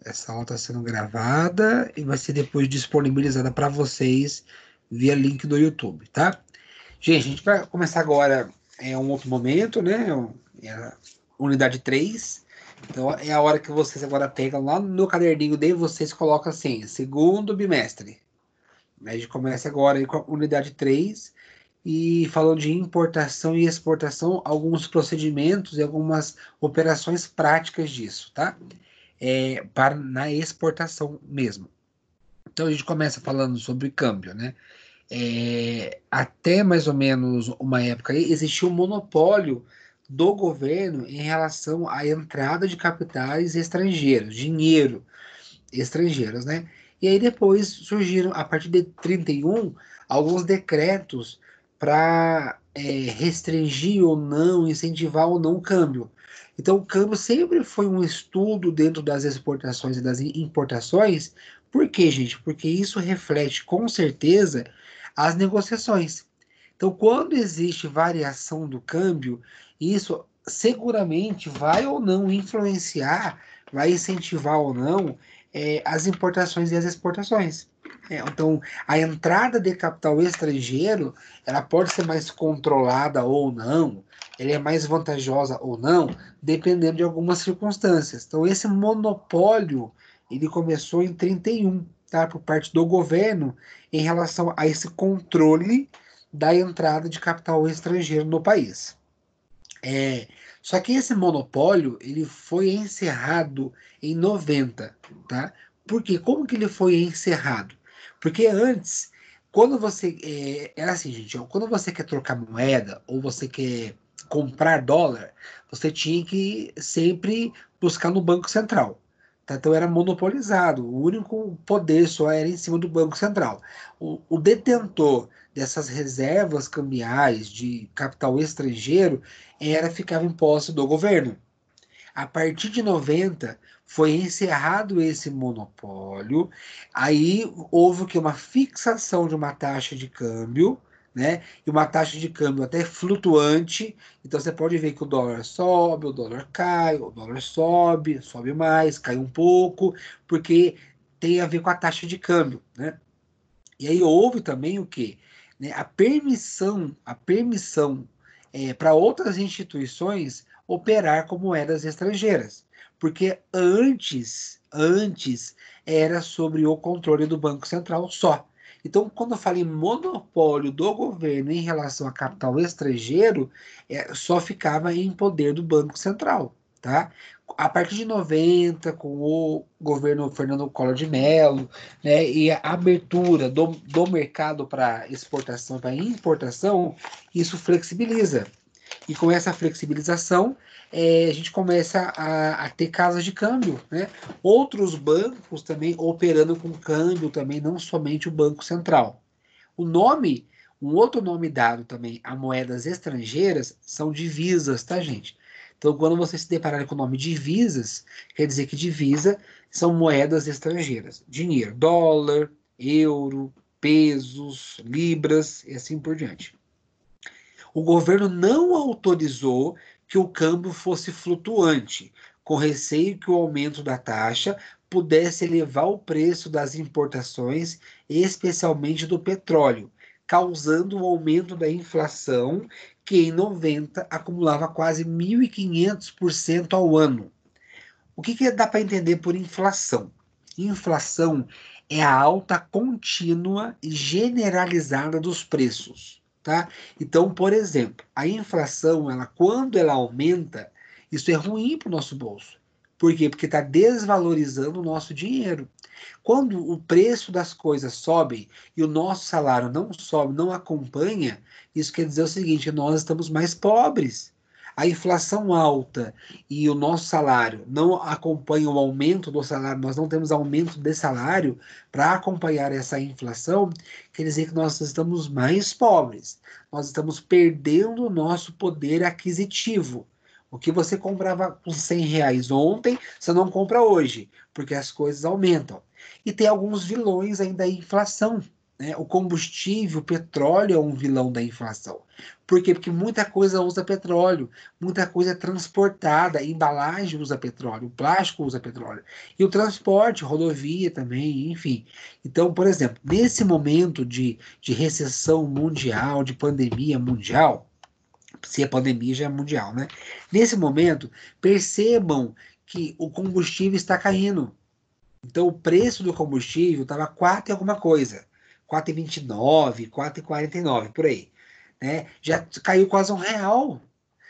Essa aula está sendo gravada e vai ser depois disponibilizada para vocês via link do YouTube, tá? Gente, a gente vai começar agora um outro momento, né? É a unidade 3. Então é a hora que vocês agora pegam lá no caderninho de vocês, colocam assim, segundo bimestre. A gente começa agora aí com a unidade 3 e falando de importação e exportação, alguns procedimentos e algumas operações práticas disso, tá? Para na exportação mesmo. Então a gente começa falando sobre câmbio, né? Até mais ou menos uma época aí, existia um monopólio do governo em relação à entrada de capitais estrangeiros, dinheiro estrangeiros, né? E aí depois surgiram, a partir de 31, alguns decretos para restringir ou não, incentivar ou não o câmbio. Então, o câmbio sempre foi um estudo dentro das exportações e das importações. Por quê, gente? Porque isso reflete com certeza as negociações. Então, quando existe variação do câmbio, isso seguramente vai ou não influenciar, vai incentivar ou não as importações e as exportações. Então, a entrada de capital estrangeiro, ela pode ser mais controlada ou não, ela é mais vantajosa ou não, dependendo de algumas circunstâncias. Então, esse monopólio, ele começou em 31, tá, por parte do governo, em relação a esse controle da entrada de capital estrangeiro no país. É, Só que esse monopólio ele foi encerrado em 90, tá? Por quê? Como que ele foi encerrado? Porque antes, quando você era assim, gente, ó, quando você quer trocar moeda ou você quer comprar dólar, você tinha que sempre buscar no Banco Central. Tá? Então era monopolizado, o único poder só era em cima do Banco Central. O detentor dessas reservas cambiais de capital estrangeiro ficava em posse do governo. A partir de 90 foi encerrado esse monopólio, aí houve que uma fixação de uma taxa de câmbio, né? E uma taxa de câmbio até flutuante. Então você pode ver que o dólar sobe, o dólar cai, o dólar sobe, sobe mais, cai um pouco, porque tem a ver com a taxa de câmbio, né? E aí houve também o quê? Né, a permissão para outras instituições operar com moedas estrangeiras. Porque antes era sobre o controle do Banco Central só. Então, quando eu falo em monopólio do governo em relação a capital estrangeiro, só ficava em poder do Banco Central, tá? A partir de 90, com o governo Fernando Collor de Mello, né, e a abertura do mercado para exportação e para importação, isso flexibiliza. E com essa flexibilização, a gente começa a ter casas de câmbio, né? Outros bancos também operando com câmbio também, não somente o Banco Central. O nome, um outro nome dado também a moedas estrangeiras são divisas, tá, gente? Então, quando você se deparar com o nome divisas, quer dizer que divisa são moedas estrangeiras. Dinheiro, dólar, euro, pesos, libras e assim por diante. O governo não autorizou que o câmbio fosse flutuante, com receio que o aumento da taxa pudesse elevar o preço das importações, especialmente do petróleo, causando um aumento da inflação, que em 90 acumulava quase 1.500% ao ano. O que dá para entender por inflação? Inflação é a alta contínua e generalizada dos preços, tá? Então, por exemplo, a inflação, quando ela aumenta, isso é ruim para o nosso bolso. Por quê? Porque está desvalorizando o nosso dinheiro. Quando o preço das coisas sobe e o nosso salário não sobe, não acompanha, isso quer dizer o seguinte: nós estamos mais pobres. A inflação alta e o nosso salário não acompanha o aumento do salário, nós não temos aumento de salário para acompanhar essa inflação, quer dizer que nós estamos mais pobres. Nós estamos perdendo o nosso poder aquisitivo. O que você comprava com R$ 100 ontem, você não compra hoje, porque as coisas aumentam. E tem alguns vilões ainda da inflação, né? O combustível, o petróleo é um vilão da inflação. Por quê? Porque muita coisa usa petróleo, muita coisa é transportada, a embalagem usa petróleo, o plástico usa petróleo. E o transporte, rodovia também, enfim. Então, por exemplo, nesse momento de recessão mundial, de pandemia mundial, se a pandemia já é mundial, né? Nesse momento, percebam que o combustível está caindo. Então, o preço do combustível estava 4 e alguma coisa. 4,29, 4,49, por aí. Né? Já caiu quase R$ 1.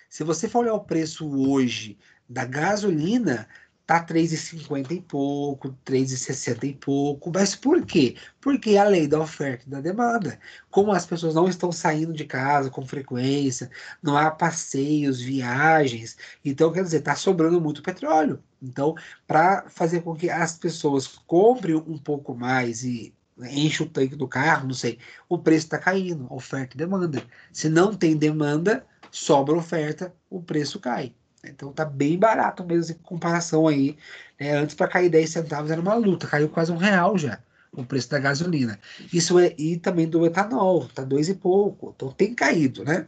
Se você for olhar o preço hoje da gasolina, tá 3,50 e pouco, 3,60 e pouco. Mas por quê? Porque a lei da oferta e da demanda. Como as pessoas não estão saindo de casa com frequência, não há passeios, viagens, então quer dizer, tá sobrando muito petróleo. Então, para fazer com que as pessoas comprem um pouco mais e enche o tanque do carro, não sei, o preço está caindo, oferta e demanda. Se não tem demanda, sobra oferta, o preço cai. Então tá bem barato mesmo em comparação aí. Né? Antes para cair 10 centavos era uma luta, caiu quase R$ 1 já o preço da gasolina. Isso é, e também do etanol, tá 2 e pouco. Então tem caído, né?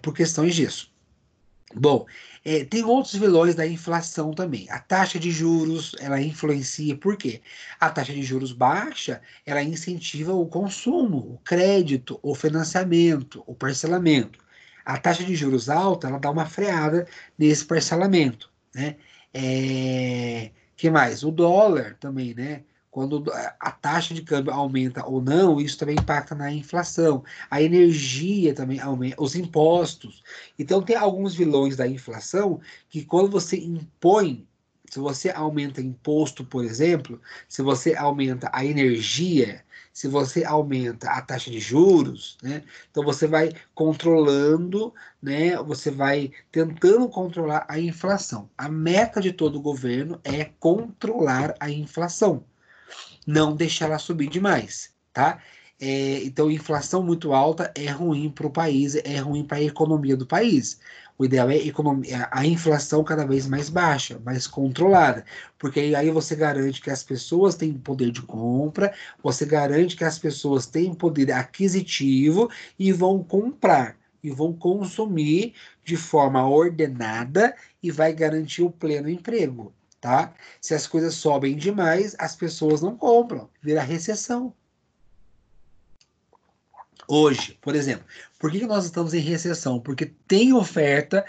Por questões disso. Bom, tem outros vilões da inflação também. A taxa de juros, ela influencia, por quê? A taxa de juros baixa, ela incentiva o consumo, o crédito, o financiamento, o parcelamento. A taxa de juros alta, ela dá uma freada nesse parcelamento, né? Que mais? O dólar também, né? Quando a taxa de câmbio aumenta ou não, isso também impacta na inflação. A energia também aumenta, os impostos. Então, tem alguns vilões da inflação que, quando você impõe, se você aumenta imposto, por exemplo, se você aumenta a energia, se você aumenta a taxa de juros, né? Então, você vai controlando, né? Você vai tentando controlar a inflação. A meta de todo governo é controlar a inflação, não deixar ela subir demais, tá? Então, inflação muito alta é ruim para o país, é ruim para a economia do país. O ideal é a inflação cada vez mais baixa, mais controlada, porque aí você garante que as pessoas têm poder de compra, você garante que as pessoas têm poder aquisitivo e vão comprar, e vão consumir de forma ordenada e vai garantir o pleno emprego. Tá? Se as coisas sobem demais, as pessoas não compram, vira recessão. Hoje, por exemplo, por que nós estamos em recessão? Porque tem oferta,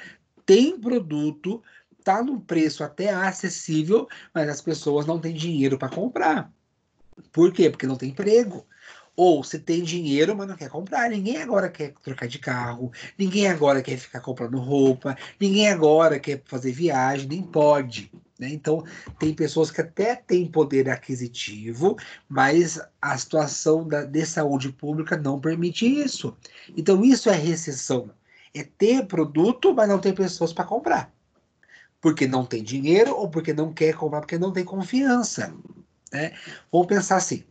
tem produto, tá num preço até acessível, mas as pessoas não têm dinheiro para comprar. Por quê? Porque não tem emprego. Ou se tem dinheiro, mas não quer comprar. Ninguém agora quer trocar de carro, ninguém agora quer ficar comprando roupa, ninguém agora quer fazer viagem, nem pode. Né? Então, tem pessoas que até têm poder aquisitivo, mas a situação de saúde pública não permite isso. Então, isso é recessão. É ter produto, mas não ter pessoas para comprar. Porque não tem dinheiro ou porque não quer comprar, porque não tem confiança. Né? Vamos pensar assim.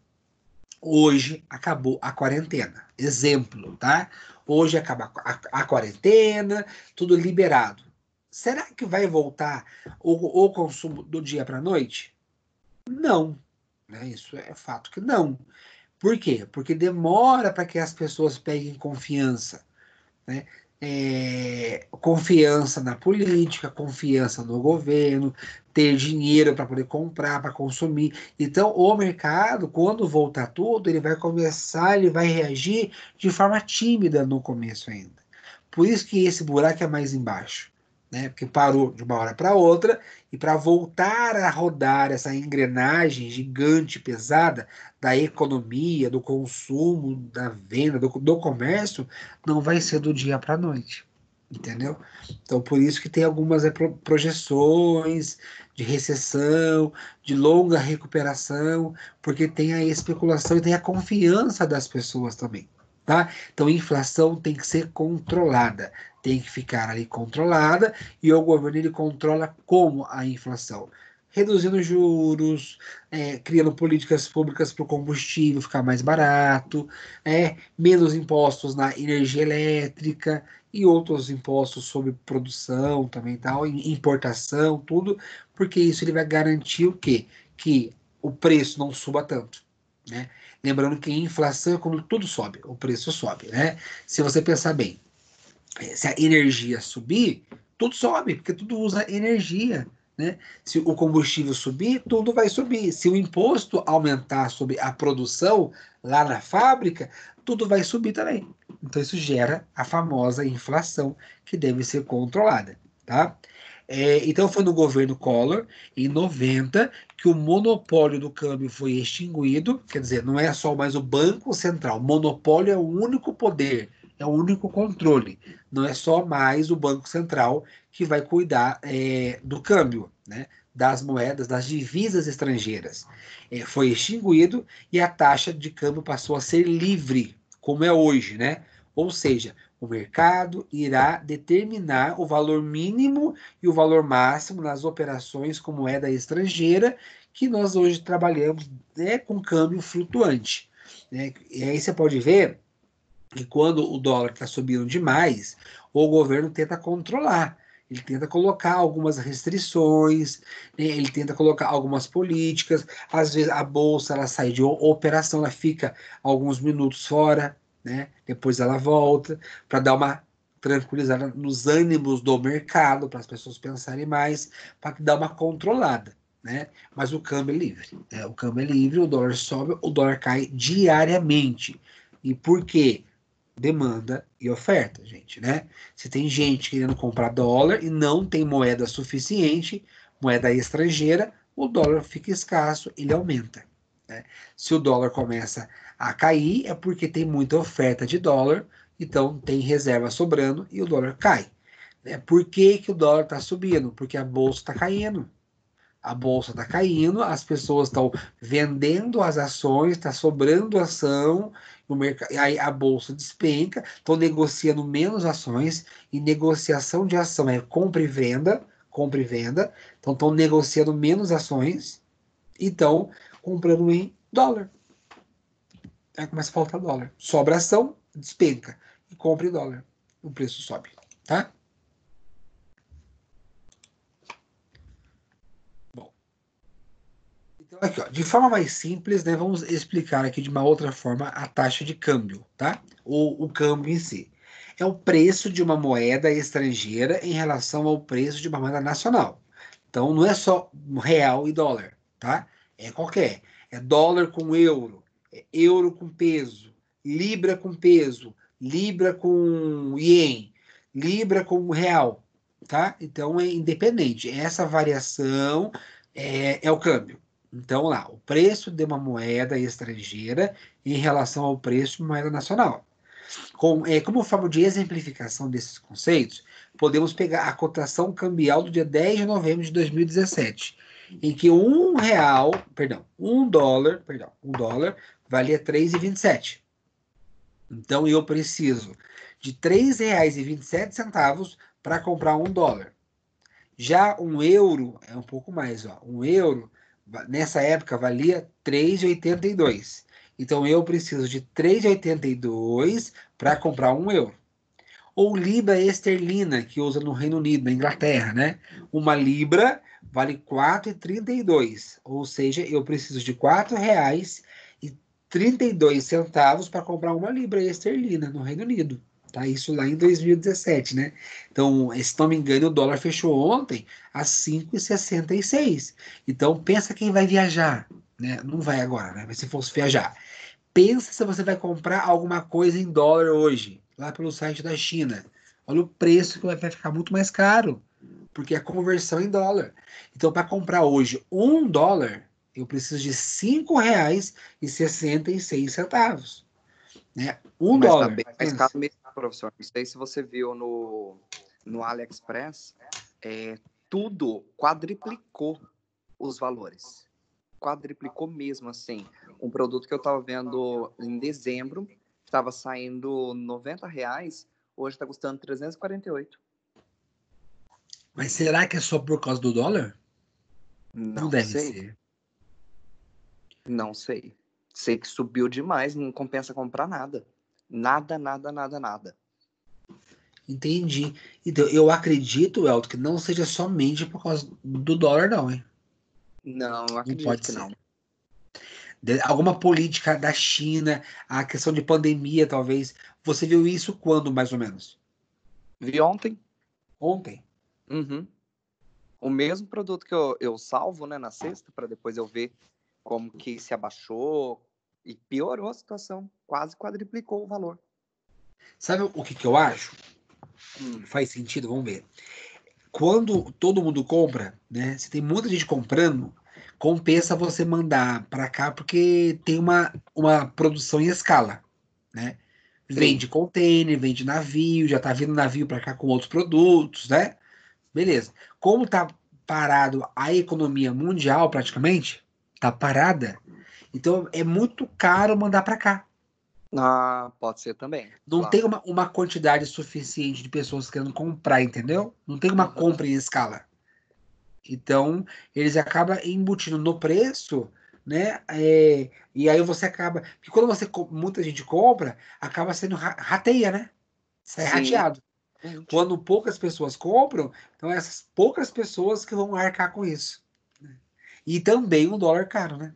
Hoje acabou a quarentena. Exemplo, tá? Hoje acaba a quarentena, tudo liberado. Será que vai voltar o consumo do dia para a noite? Não, né? Isso é fato que não. Por quê? Porque demora para que as pessoas peguem confiança, né? Confiança na política, confiança no governo, ter dinheiro para poder comprar, para consumir. Então, o mercado, quando voltar tudo, ele vai começar, ele vai reagir de forma tímida no começo ainda. Por isso que esse buraco é mais embaixo, né? Porque parou de uma hora para outra e para voltar a rodar essa engrenagem gigante, pesada da economia, do consumo, da venda, do comércio, não vai ser do dia para a noite, entendeu? Então, por isso que tem algumas projeções de recessão, de longa recuperação, porque tem a especulação e tem a confiança das pessoas também, tá? Então, a inflação tem que ser controlada, tem que ficar ali controlada, e o governo ele controla como a inflação? Reduzindo juros, criando políticas públicas para o combustível ficar mais barato, menos impostos na energia elétrica e outros impostos sobre produção também tal, importação, tudo, porque isso ele vai garantir o quê? Que o preço não suba tanto, né? Lembrando que inflação é quando tudo sobe, o preço sobe, né? Se você pensar bem, se a energia subir, tudo sobe, porque tudo usa energia, né? Se o combustível subir, tudo vai subir. Se o imposto aumentar sobre a produção lá na fábrica, tudo vai subir também. Então isso gera a famosa inflação que deve ser controlada, tá? Então foi no governo Collor, em 90, que o monopólio do câmbio foi extinguido, quer dizer, não é só mais o Banco Central, o monopólio é o único poder, é o único controle, não é só mais o Banco Central que vai cuidar do câmbio, né, das moedas, das divisas estrangeiras. Foi extinguido e a taxa de câmbio passou a ser livre, como é hoje, né? Ou seja, o mercado irá determinar o valor mínimo e o valor máximo nas operações com moeda estrangeira que nós hoje trabalhamos, né, com câmbio flutuante, né? E aí você pode ver que quando o dólar está subindo demais, o governo tenta controlar. Ele tenta colocar algumas restrições, né? Ele tenta colocar algumas políticas. Às vezes a bolsa ela sai de operação, ela fica alguns minutos fora, né? Depois ela volta para dar uma tranquilizada nos ânimos do mercado, para as pessoas pensarem mais, para dar uma controlada, né? Mas o câmbio é livre, né? O câmbio é livre, o dólar sobe, o dólar cai diariamente. E por quê? Demanda e oferta, gente, né? Se tem gente querendo comprar dólar e não tem moeda suficiente, moeda estrangeira, o dólar fica escasso, ele aumenta, né? Se o dólar começa a cair, é porque tem muita oferta de dólar, então tem reserva sobrando e o dólar cai, né? Por que que o dólar está subindo? Porque a bolsa está caindo. A bolsa está caindo, as pessoas estão vendendo as ações, está sobrando ação, no mercado, aí a bolsa despenca, estão negociando menos ações, e negociação de ação é compra e venda, então estão negociando menos ações e estão comprando em dólar. Aí começa a faltar dólar. Sobra ação, despenca, e compra em dólar. O preço sobe, tá? Bom. Então, aqui, ó, de forma mais simples, né, vamos explicar aqui de uma outra forma a taxa de câmbio, tá? Ou o câmbio em si. É o preço de uma moeda estrangeira em relação ao preço de uma moeda nacional. Então, não é só real e dólar, tá? É qualquer. É dólar com euro, é euro com peso, libra com peso, libra com ien, libra com real, tá? Então, é independente. Essa variação é o câmbio. Então, lá, o preço de uma moeda estrangeira em relação ao preço de uma moeda nacional. Como forma de exemplificação desses conceitos, podemos pegar a cotação cambial do dia 10 de novembro de 2017, em que um dólar valia 3,27. Então, eu preciso de R$ 3,27 para comprar um dólar. Já um euro é um pouco mais, ó. Um euro, nessa época, valia 3,82. Então eu preciso de 3,82 para comprar um euro. Ou libra esterlina, que usa no Reino Unido, na Inglaterra, né? Uma libra vale 4,32. Ou seja, eu preciso de R$ 4,32 para comprar uma libra esterlina no Reino Unido. Tá? Isso lá em 2017, né? Então, se não me engano, o dólar fechou ontem a 5,66. Então, pensa quem vai viajar, né? Não vai agora, né? Mas se fosse viajar. Pensa se você vai comprar alguma coisa em dólar hoje, lá pelo site da China. Olha o preço que vai ficar muito mais caro, porque é a conversão em dólar. Então, para comprar hoje um dólar, eu preciso de R$ 5,66, né? Um Mas tá dólar. bem mais caro mesmo, professor. Não sei se você viu no AliExpress, tudo quadriplicou os valores. Quadriplicou mesmo, assim. Um produto que eu estava vendo em dezembro, estava saindo R$ 90, hoje está custando 348. Mas será que é só por causa do dólar? Não Não deve sei, ser. não sei. Sei que subiu demais, não compensa comprar nada. Nada, nada, nada, nada. Entendi. Então, eu acredito, Elton, que não seja somente por causa do dólar, não, hein? Não, eu Não acredito pode que ser. não. Alguma política da China, a questão de pandemia, talvez. Você viu isso quando, mais ou menos? Vi ontem. Ontem? Uhum. O mesmo produto que eu salvo, né, na sexta, para depois eu ver como que se abaixou e piorou a situação. Quase quadriplicou o valor. Sabe o que eu acho? Faz sentido, vamos ver. Quando todo mundo compra, né? Se tem muita gente comprando, compensa você mandar para cá porque tem uma produção em escala, né? Sim, Vende container, vende navio, já tá vindo navio para cá com outros produtos, né? Beleza. Como tá parado a economia mundial praticamente, tá parada, então é muito caro mandar para cá. pode ser também, Não tem claro. uma quantidade suficiente de pessoas querendo comprar, entendeu? Não tem uma Uhum. compra em escala. Então, eles acabam embutindo no preço, né? E aí você acaba. Porque quando muita gente compra, acaba sendo rateia, né? Sai Sim, rateado. realmente. Quando poucas pessoas compram, então essas poucas pessoas que vão arcar com isso. E também o dólar caro, né?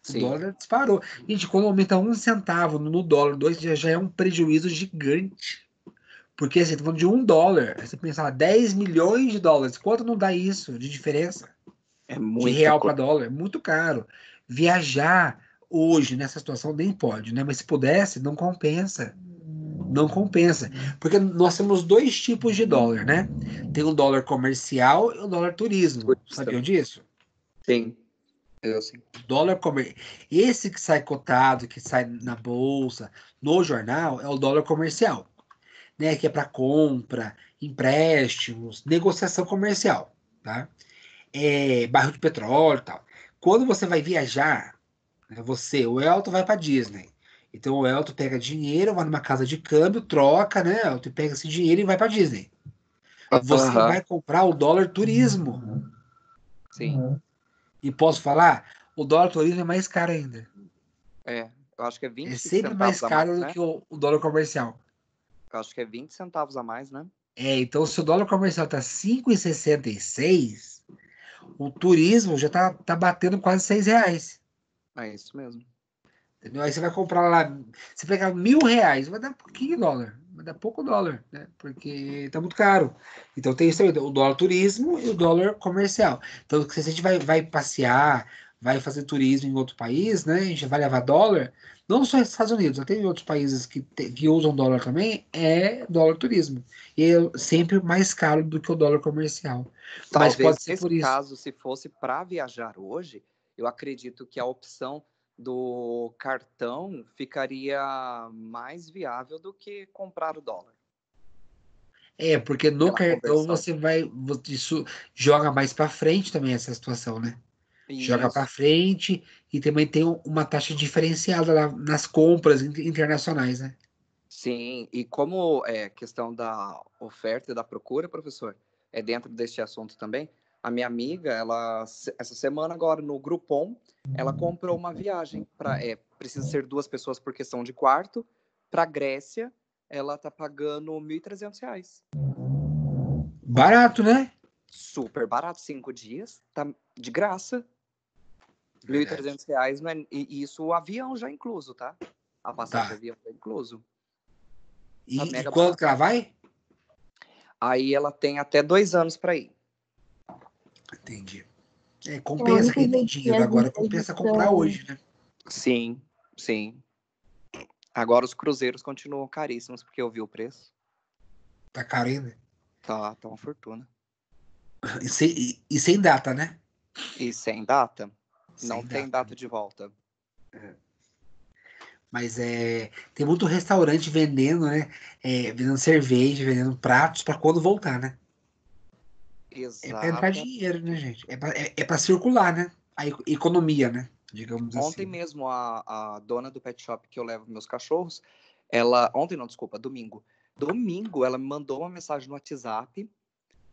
O Sim. dólar disparou. Gente, quando aumenta 1 centavo no dólar, dois já é um prejuízo gigante. Porque assim, tá falando de US$ 1. Aí você pensa lá, 10 milhões de dólares. Quanto não dá isso de diferença? É De muita real para coisa. dólar? É muito caro. Viajar hoje nessa situação nem pode, né? Mas se pudesse, não compensa. Não compensa. Porque nós temos dois tipos de dólar, né? Tem o dólar comercial e o dólar turismo. Sabiam disso? Sim, eu sim. Dólar comer... Esse que sai cotado, que sai na bolsa, no jornal, é o dólar comercial, né? Que é para compra, empréstimos, negociação comercial, tá? Barril de petróleo e tal. Quando você vai viajar, né, o Elton vai para Disney. Então o Elton pega dinheiro, vai numa casa de câmbio, troca, né, Elton, e pega esse dinheiro e vai para Disney. Você Aham, vai comprar o dólar turismo. sim. E posso falar, o dólar turismo é mais caro ainda. É, eu acho que é É 20 sempre mais centavos a mais, caro do né? que o dólar comercial. Eu acho que é 20 centavos a mais, né? Então se o dólar comercial tá 5,66, o turismo já tá batendo quase R$ 6. É isso mesmo. Entendeu? Aí você vai comprar lá, você pegar R$ 1.000, vai dar pouquinho dólar, vai dar pouco dólar, né? Porque tá muito caro. Então tem isso aí, o dólar turismo e o dólar comercial. Então, se a gente vai passear, vai fazer turismo em outro país, né? A gente vai levar dólar, não só nos Estados Unidos, até em outros países que usam dólar também, é dólar turismo. E é sempre mais caro do que o dólar comercial. Mas Talvez pode ser nesse por isso. caso, se fosse para viajar hoje, eu acredito que a opção do cartão ficaria mais viável do que comprar o dólar Porque no pela cartão conversão. isso joga mais para frente também essa situação, né? Joga para Isso. frente e também tem uma taxa diferenciada lá nas compras internacionais, né? Sim, e como é questão da oferta e da procura, professor, é dentro deste assunto também. A minha amiga, essa semana agora no Groupon, ela comprou uma viagem para, precisa ser duas pessoas por questão de quarto, para Grécia, ela tá pagando R$ 1.300. Barato, né? Super barato, 5 dias, tá de graça, mil e Verdade. trezentos reais, não é, e isso o avião já incluso, tá? A passagem de Tá. avião já incluso, tá E mega quando que barato. ela vai? Aí ela tem até 2 anos para ir. Entendi. O Compensa único quem tem jeito que dinheiro as agora, compensa comprar empresas hoje, né? Sim, sim. Agora os cruzeiros continuam caríssimos, porque eu vi o preço. Tá caro ainda. Tá uma fortuna. E sem data, né? E sem data? Não Sem tem data. data de volta. Mas tem muito restaurante vendendo, né? Vendendo cerveja, vendendo pratos para quando voltar, né? É para entrar Exata. dinheiro, né, gente? É para circular, né? A economia, né? Digamos Ontem assim. mesmo, a dona do pet shop que eu levo meus cachorros, ela. Ontem não, desculpa, domingo. Domingo, ela me mandou uma mensagem no WhatsApp.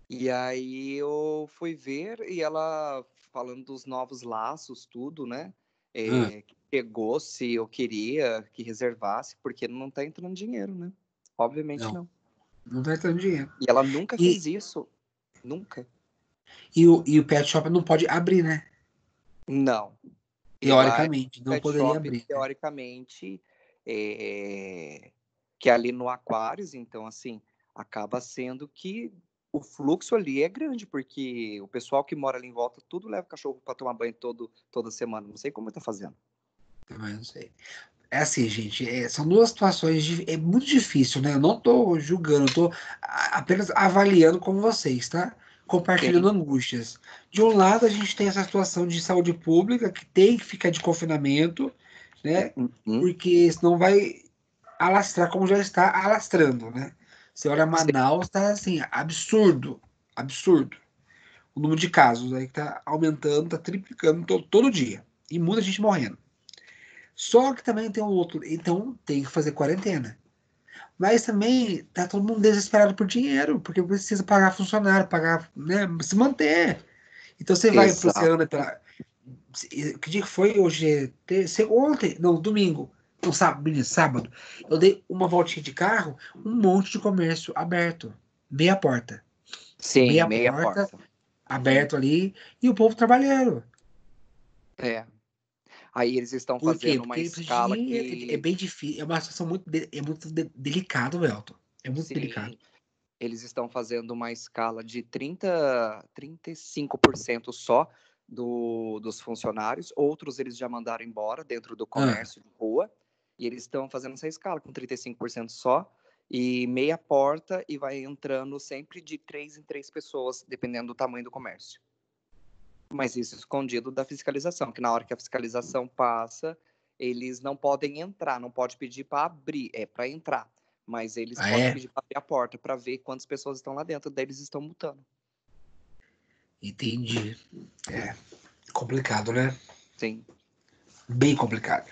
E aí eu fui ver e ela falando dos novos laços, tudo, né? Ah, Que chegou se eu queria que reservasse, porque não tá entrando dinheiro, né? Obviamente não, não. não tá entrando dinheiro. E ela nunca E, fez isso. Nunca. e o pet shop não pode abrir, né? Não. E lá, Teoricamente, não pet poderia shop, abrir, né? teoricamente, que é ali no Aquários, então, assim, acaba sendo que o fluxo ali é grande, porque o pessoal que mora ali em volta, tudo leva o cachorro para tomar banho toda semana. Não sei como tá fazendo. Também não sei. É assim, gente, são duas situações, é muito difícil, né? Eu não tô julgando, eu tô apenas avaliando com vocês, tá? Compartilhando Sim. angústias. De um lado, a gente tem essa situação de saúde pública, que tem que ficar de confinamento, né? Uhum. Porque senão vai alastrar como já está alastrando, né? Você olha Sim. Manaus, tá assim, absurdo, absurdo. O número de casos aí que tá aumentando, tá triplicando todo dia. E muita gente morrendo. Só que também tem um outro, então tem que fazer quarentena. Mas também tá todo mundo desesperado por dinheiro, porque precisa pagar funcionário, pagar, né, se manter. Então você vai, você Exato. anda pela. Que dia que foi? Hoje é ontem, não, domingo, não, sábado, menino, sábado. Eu dei uma voltinha de carro, um monte de comércio aberto, meia porta, Sim, meia meia porta porta. Uhum. aberto ali e o povo trabalhando. É. Aí eles estão Por quê? fazendo uma Porque ele precisa de escala dinheiro, é que, bem difícil, é uma situação delicado, Elton. É muito delicado. sim, eles estão fazendo uma escala de 35% só dos funcionários. Outros eles já mandaram embora dentro do Ah, comércio de rua. E eles estão fazendo essa escala com 35% só e meia porta e vai entrando sempre de 3 em 3 pessoas, dependendo do tamanho do comércio. Mas isso escondido da fiscalização, que na hora que a fiscalização passa, eles não podem entrar, não pode pedir para abrir, é para entrar. Mas eles podem é? pedir para abrir a porta para ver quantas pessoas estão lá dentro, daí eles estão multando. Entendi. É complicado, né? Sim. Bem complicado.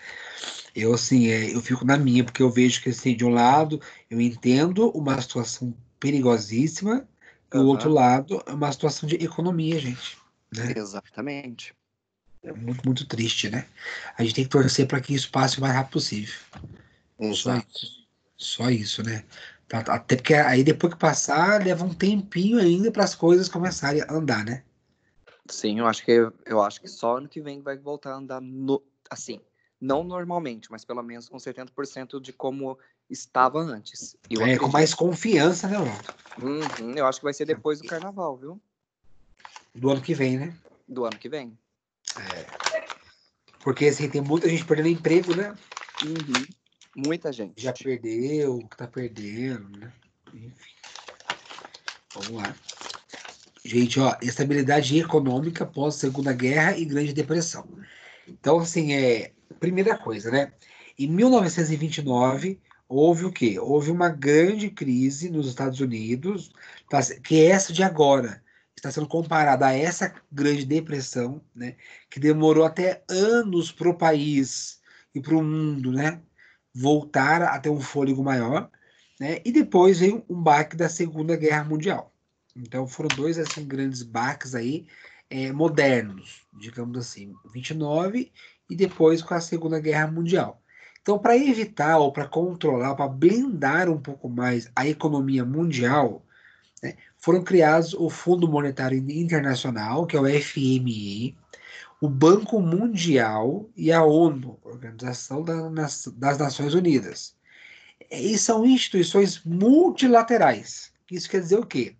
Eu, assim, eu fico na minha, porque eu vejo que, assim, de um lado, eu entendo uma situação perigosíssima, e o outro Aham. lado é uma situação de economia, gente, né? Exatamente. É muito, muito triste, né? A gente tem que torcer para que isso passe o mais rápido possível. Só Exato. isso. Só isso, né? Até porque aí depois que passar, leva um tempinho ainda para as coisas começarem a andar, né? Sim, eu acho que só ano que vem vai voltar a andar assim, não normalmente, mas pelo menos com 70% de como estava antes. Eu É, com acredito. mais confiança, né, Walter? Uhum, eu acho que vai ser depois do carnaval, viu? Do ano que vem, né? Do ano que vem. Porque assim, tem muita gente perdendo emprego, né? Uhum. Muita Já gente. perdeu, que tá perdendo, né? Enfim, vamos lá. Gente, ó, estabilidade econômica pós Segunda Guerra e Grande Depressão. Então, assim, primeira coisa, né? Em 1929, houve o quê? Houve uma grande crise nos Estados Unidos, que é essa de agora. Está sendo comparada a essa Grande Depressão, né? Que demorou até anos para o país e para o mundo, né? Voltar a ter um fôlego maior, né? E depois veio um baque da Segunda Guerra Mundial. Então foram dois assim grandes baques aí modernos, digamos assim, 29 e depois com a Segunda Guerra Mundial. Então, para evitar ou para controlar, para blindar um pouco mais a economia mundial, né, foram criados o Fundo Monetário Internacional, que é o FMI, o Banco Mundial e a ONU, Organização das Nações Unidas. E são instituições multilaterais. Isso quer dizer o quê?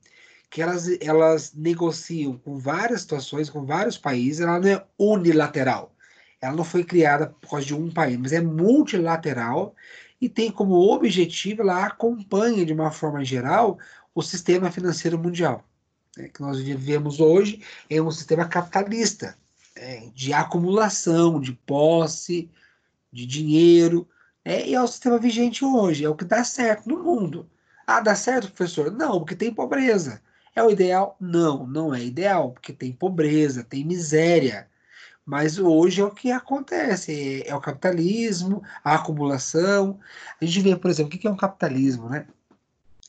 Que elas negociam com várias situações, com vários países, ela não é unilateral. Ela não foi criada por causa de um país, mas é multilateral e tem como objetivo, ela acompanha de uma forma geral o sistema financeiro mundial, né, que nós vivemos hoje é um sistema capitalista, de acumulação, de posse, de dinheiro, e é o sistema vigente hoje, é o que dá certo no mundo. Ah, dá certo, professor? Não, porque tem pobreza. É o ideal? Não, não é ideal, porque tem pobreza, tem miséria. Mas hoje é o que acontece, é o capitalismo, a acumulação. A gente vê, por exemplo, o que é um capitalismo, né?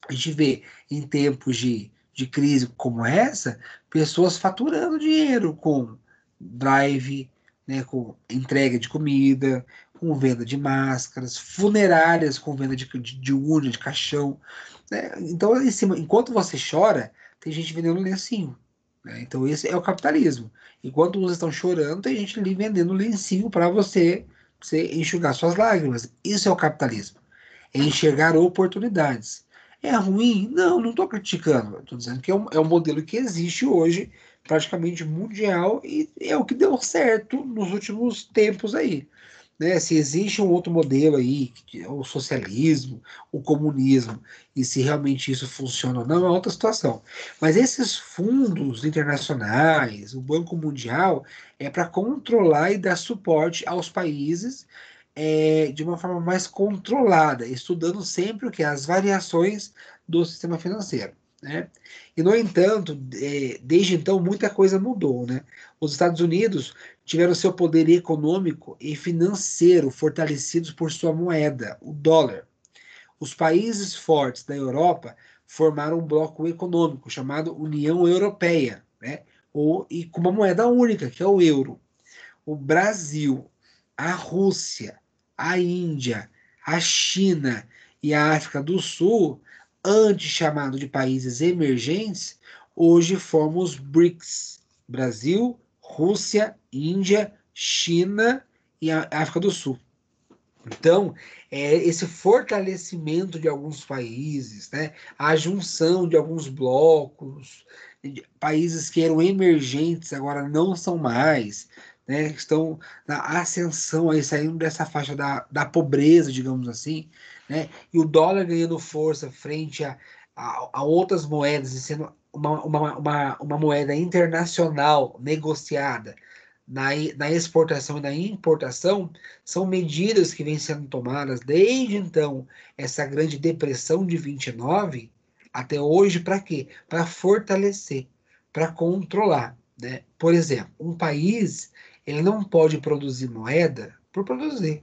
A gente vê em tempos de crise como essa, pessoas faturando dinheiro com drive, né, com entrega de comida, com venda de máscaras, funerárias com venda de urna, de caixão, né? Então, em cima, enquanto você chora, tem gente vendendo lencinho. né? Então esse é o capitalismo. Enquanto uns estão chorando, tem gente ali vendendo lencinho para você enxugar suas lágrimas. Isso é o capitalismo. É enxergar oportunidades. É ruim? Não, não estou criticando. Estou dizendo que é um modelo que existe hoje, praticamente mundial, e é o que deu certo nos últimos tempos aí, né? Se existe um outro modelo aí, que é o socialismo, o comunismo, e se realmente isso funciona ou não, é outra situação. Mas esses fundos internacionais, o Banco Mundial, é para controlar e dar suporte aos países de uma forma mais controlada, estudando sempre o que? As variações do sistema financeiro. Né? E, no entanto, desde então, muita coisa mudou. Né? Os Estados Unidos tiveram seu poder econômico e financeiro fortalecidos por sua moeda, o dólar. Os países fortes da Europa formaram um bloco econômico chamado União Europeia, né? E com uma moeda única, que é o euro. O Brasil, a Rússia, a Índia, a China e a África do Sul, antes chamado de países emergentes, hoje formam os BRICS: Brasil, Rússia, Índia, China e a África do Sul. Então, esse fortalecimento de alguns países, né, a junção de alguns blocos, de países que eram emergentes agora não são mais, né, estão na ascensão, aí, saindo dessa faixa da pobreza, digamos assim, né, e o dólar ganhando força frente a outras moedas e sendo uma moeda internacional negociada na exportação e na importação, são medidas que vêm sendo tomadas desde então, essa grande depressão de 29 até hoje, para quê? Para fortalecer, para controlar, né? Por exemplo, um país, ele não pode produzir moeda por produzir.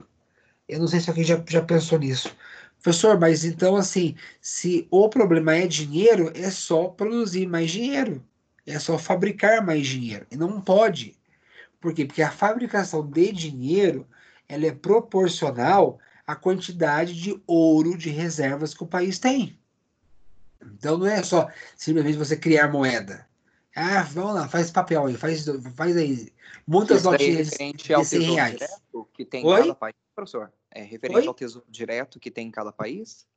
Eu não sei se alguém já pensou nisso. Professor, mas então, assim, se o problema é dinheiro, é só produzir mais dinheiro. É só fabricar mais dinheiro. E não pode. Por quê? Porque a fabricação de dinheiro, ela é proporcional à quantidade de ouro de reservas que o país tem. Então não é só simplesmente você criar moeda. Ah, vamos lá, faz papel aí, faz aí muitas Isso daí é notinhas referente de ao 100 Tesouro reais. Direto que tem em cada Oi? país, professor? É referente ao Oi? Tesouro Direto que tem em cada país?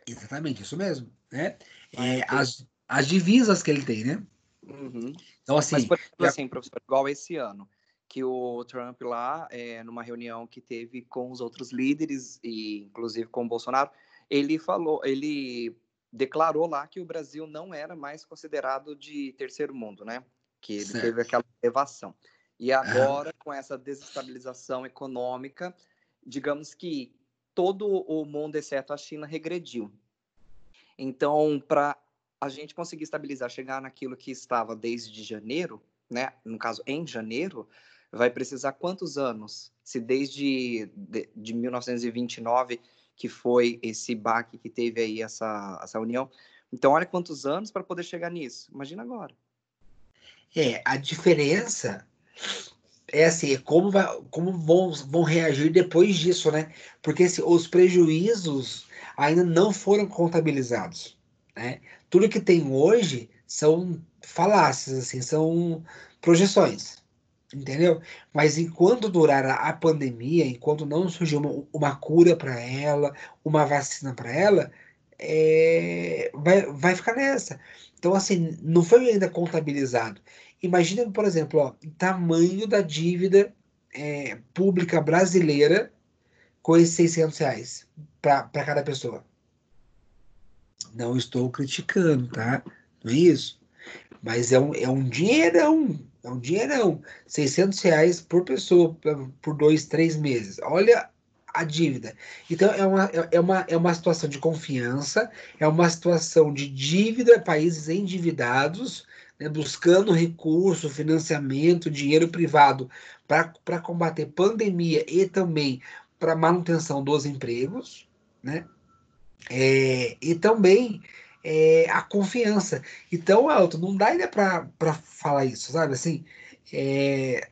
Exatamente, isso mesmo, né? Ah, É, ok. as divisas que ele tem, né? Uhum. Então, Mas, assim, por exemplo, já, assim, professor, igual esse ano, que o Trump lá, numa reunião que teve com os outros líderes, e inclusive com o Bolsonaro, ele declarou lá que o Brasil não era mais considerado de terceiro mundo, né? Que ele teve certo. aquela elevação. E Aham. agora, com essa desestabilização econômica, digamos que todo o mundo, exceto a China, regrediu. Então, para a gente conseguir estabilizar, chegar naquilo que estava desde janeiro, né? No caso, em janeiro, vai precisar quantos anos? Se desde 1929, que foi esse baque que teve aí essa união. Então, olha quantos anos para poder chegar nisso. Imagina agora. A diferença é assim, como vão reagir depois disso, né? Porque assim, os prejuízos ainda não foram contabilizados, né? Tudo que tem hoje são falácias, assim, são projeções, entendeu? Mas enquanto durar a pandemia, enquanto não surgir uma cura para ela, uma vacina para ela, vai ficar nessa. Então, assim, não foi ainda contabilizado. Imagina, por exemplo, ó, o tamanho da dívida pública brasileira com esses 600 reais para cada pessoa. Não estou criticando, tá? Não é isso. Mas é um dinheirão. É um dinheirão. 600 reais por pessoa por 2, 3 meses. Olha a dívida. Então, é uma situação de confiança, é uma situação de dívida, países endividados, né, buscando recurso, financiamento, dinheiro privado para combater pandemia e também para manutenção dos empregos, né? E também a confiança. Então, Elton, não dá ainda para falar isso, sabe? Assim,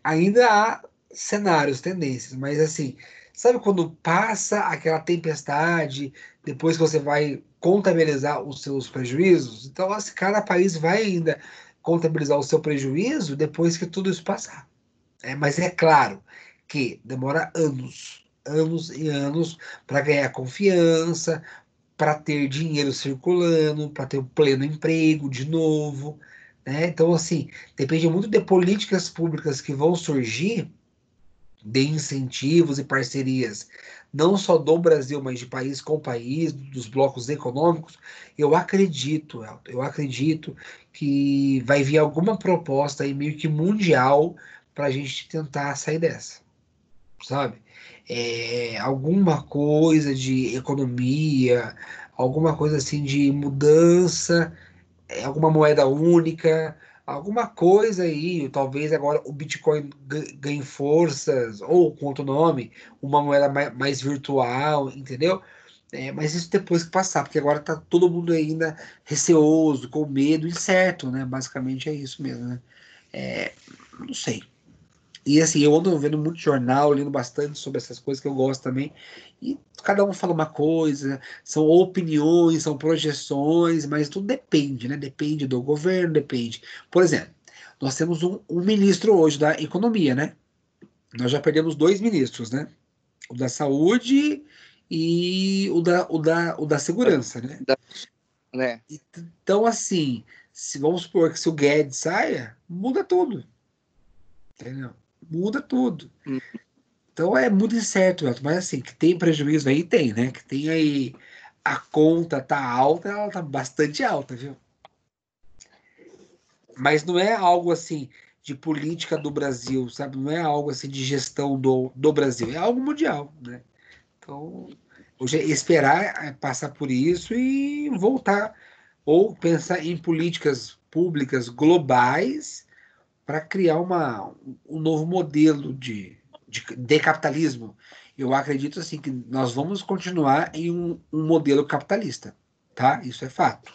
ainda há cenários, tendências, mas assim, sabe quando passa aquela tempestade, depois que você vai contabilizar os seus prejuízos? Então, assim, cada país vai ainda contabilizar o seu prejuízo depois que tudo isso passar. Mas é claro que demora anos, anos e anos para ganhar confiança, para ter dinheiro circulando, para ter o pleno emprego de novo, né? Então, assim, depende muito de políticas públicas que vão surgir, de incentivos e parcerias, não só do Brasil, mas de país com país, dos blocos econômicos. Eu acredito, Elton, eu acredito que vai vir alguma proposta aí meio que mundial para a gente tentar sair dessa, sabe? Alguma coisa de economia, alguma coisa assim de mudança, alguma moeda única, alguma coisa aí. Talvez agora o Bitcoin ganhe forças, ou com outro nome, uma moeda mais virtual, entendeu? Mas isso depois que passar, porque agora tá todo mundo ainda receoso, com medo, incerto, né? Basicamente é isso mesmo, né? Não sei. E assim, eu ando vendo muito jornal, lendo bastante sobre essas coisas que eu gosto também. E cada um fala uma coisa, são opiniões, são projeções, mas tudo depende, né? Depende do governo, depende. Por exemplo, nós temos um ministro hoje da economia, né? Nós já perdemos dois ministros, né? O da saúde e o da segurança, né? Da- Né? Então, assim, se vamos supor que se o Guedes saia, muda tudo, entendeu? Muda tudo. Hum, Então é muito incerto, Elton, mas assim, que tem prejuízo aí, tem, né? Que tem aí a conta tá alta, ela tá bastante alta, viu? Mas não é algo assim de política do Brasil, sabe? Não é algo assim de gestão do Brasil, é algo mundial, né? Então, hoje é esperar passar por isso e voltar, ou pensar em políticas públicas globais para criar um novo modelo de capitalismo. Eu acredito assim que nós vamos continuar em um modelo capitalista, tá? Isso é fato.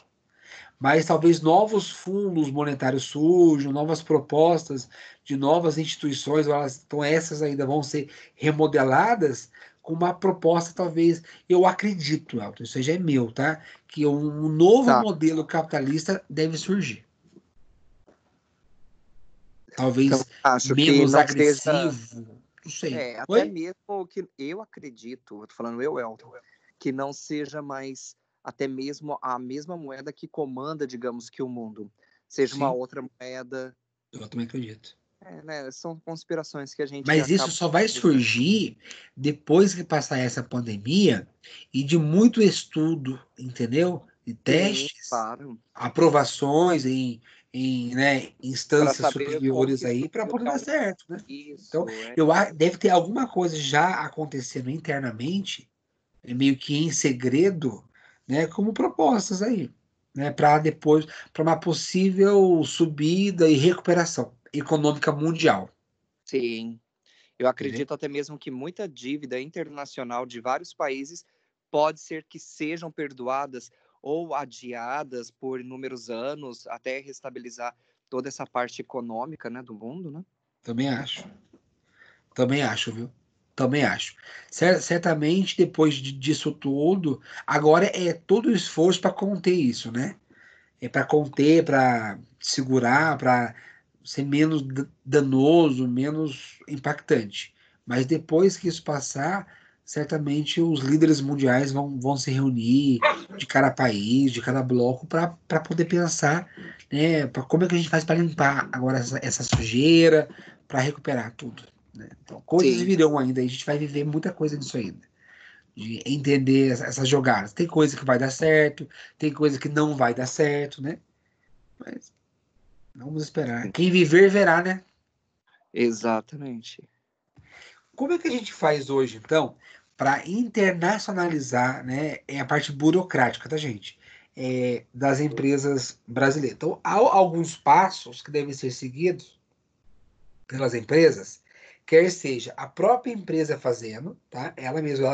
Mas talvez novos fundos monetários surjam, novas propostas de novas instituições, então essas ainda vão ser remodeladas com uma proposta, talvez, eu acredito, Elton, isso aí já é meu, tá? Que um novo tá. modelo capitalista deve surgir. Então, Talvez acho que menos não seja. agressivo, não sei. Até Oi? mesmo que eu acredito, eu tô falando eu, Elton, que não seja mais até mesmo a mesma moeda que comanda, digamos que o mundo. Seja uma Sim, outra moeda. eu também acredito. Né, são conspirações que a gente Mas isso acaba só vai acreditando. surgir depois que passar essa pandemia e de muito estudo, entendeu? De Sim, testes, claro. aprovações em, né, Para instâncias saber como superiores que aí para surgiu poder dar realmente certo, né? Então, isso. deve ter alguma coisa já acontecendo internamente, meio que em segredo, né, como propostas aí, né, para depois, para uma possível subida e recuperação econômica mundial, Sim. Eu entendeu? acredito até mesmo que muita dívida internacional de vários países pode ser que sejam perdoadas ou adiadas por inúmeros anos até restabilizar toda essa parte econômica, né, do mundo, né? Também acho. Também acho, viu? Também acho. Certamente, depois disso tudo, agora é todo o esforço para conter isso, né? É para conter, para segurar, para ser menos danoso, menos impactante. Mas depois que isso passar, certamente os líderes mundiais vão se reunir de cada país, de cada bloco, para poder pensar, né, para como é que a gente faz para limpar agora essa sujeira, para recuperar tudo, né? Então, coisas Sim, virão ainda, a gente vai viver muita coisa disso ainda de entender essas jogadas. Tem coisa que vai dar certo, tem coisa que não vai dar certo, né? Mas vamos esperar. Quem viver, verá, né? exatamente. Como é que a gente faz hoje, então, para internacionalizar, né, a parte burocrática da gente, das empresas brasileiras? Então, há alguns passos que devem ser seguidos pelas empresas, quer seja a própria empresa fazendo, tá? Ela mesma,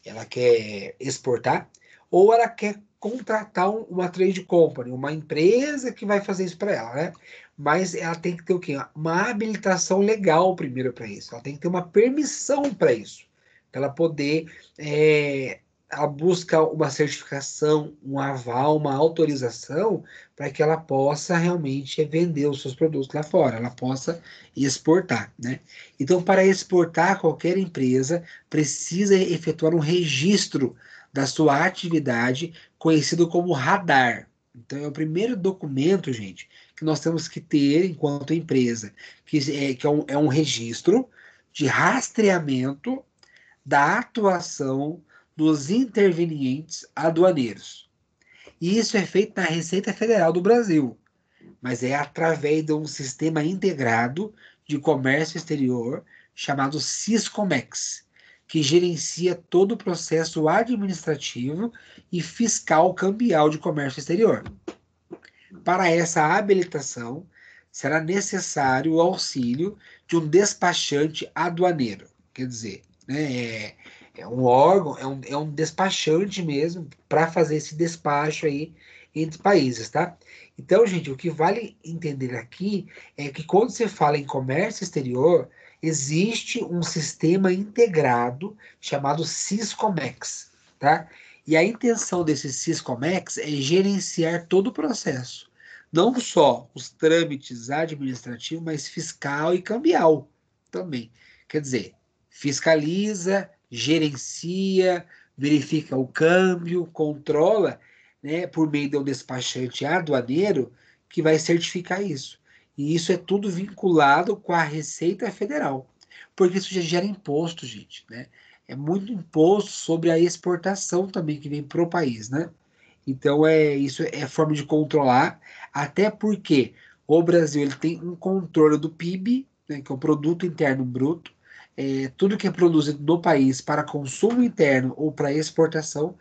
ela quer exportar, ou ela quer contratar uma trade company, uma empresa que vai fazer isso para ela, né? Mas ela tem que ter o quê? Uma habilitação legal primeiro para isso. Ela tem que ter uma permissão para isso, para ela poder ela busca uma certificação, um aval, uma autorização para que ela possa realmente vender os seus produtos lá fora, ela possa exportar, né? Então, para exportar, qualquer empresa precisa efetuar um registro da sua atividade, conhecido como radar. Então, é o primeiro documento, gente, que nós temos que ter enquanto empresa, que é um registro de rastreamento da atuação dos intervenientes aduaneiros. E isso é feito na Receita Federal do Brasil, mas é através de um sistema integrado de comércio exterior chamado Siscomex, que gerencia todo o processo administrativo e fiscal cambial de comércio exterior. Para essa habilitação, será necessário o auxílio de um despachante aduaneiro, quer dizer, né, é um órgão, é um despachante mesmo para fazer esse despacho aí entre países, tá? Então, gente, o que vale entender aqui é que quando você fala em comércio exterior, existe um sistema integrado chamado Siscomex, tá? E a intenção desse Siscomex é gerenciar todo o processo, não só os trâmites administrativos, mas fiscal e cambial também. Quer dizer, fiscaliza, gerencia, verifica o câmbio, controla, né, por meio de um despachante aduaneiro que vai certificar isso. E isso é tudo vinculado com a Receita Federal, porque isso já gera imposto, gente, né? É muito imposto sobre a exportação também que vem para o país, né? Então isso é forma de controlar, até porque o Brasil ele tem um controle do PIB, né, que é o Produto Interno Bruto, tudo que é produzido no país para consumo interno ou para exportação,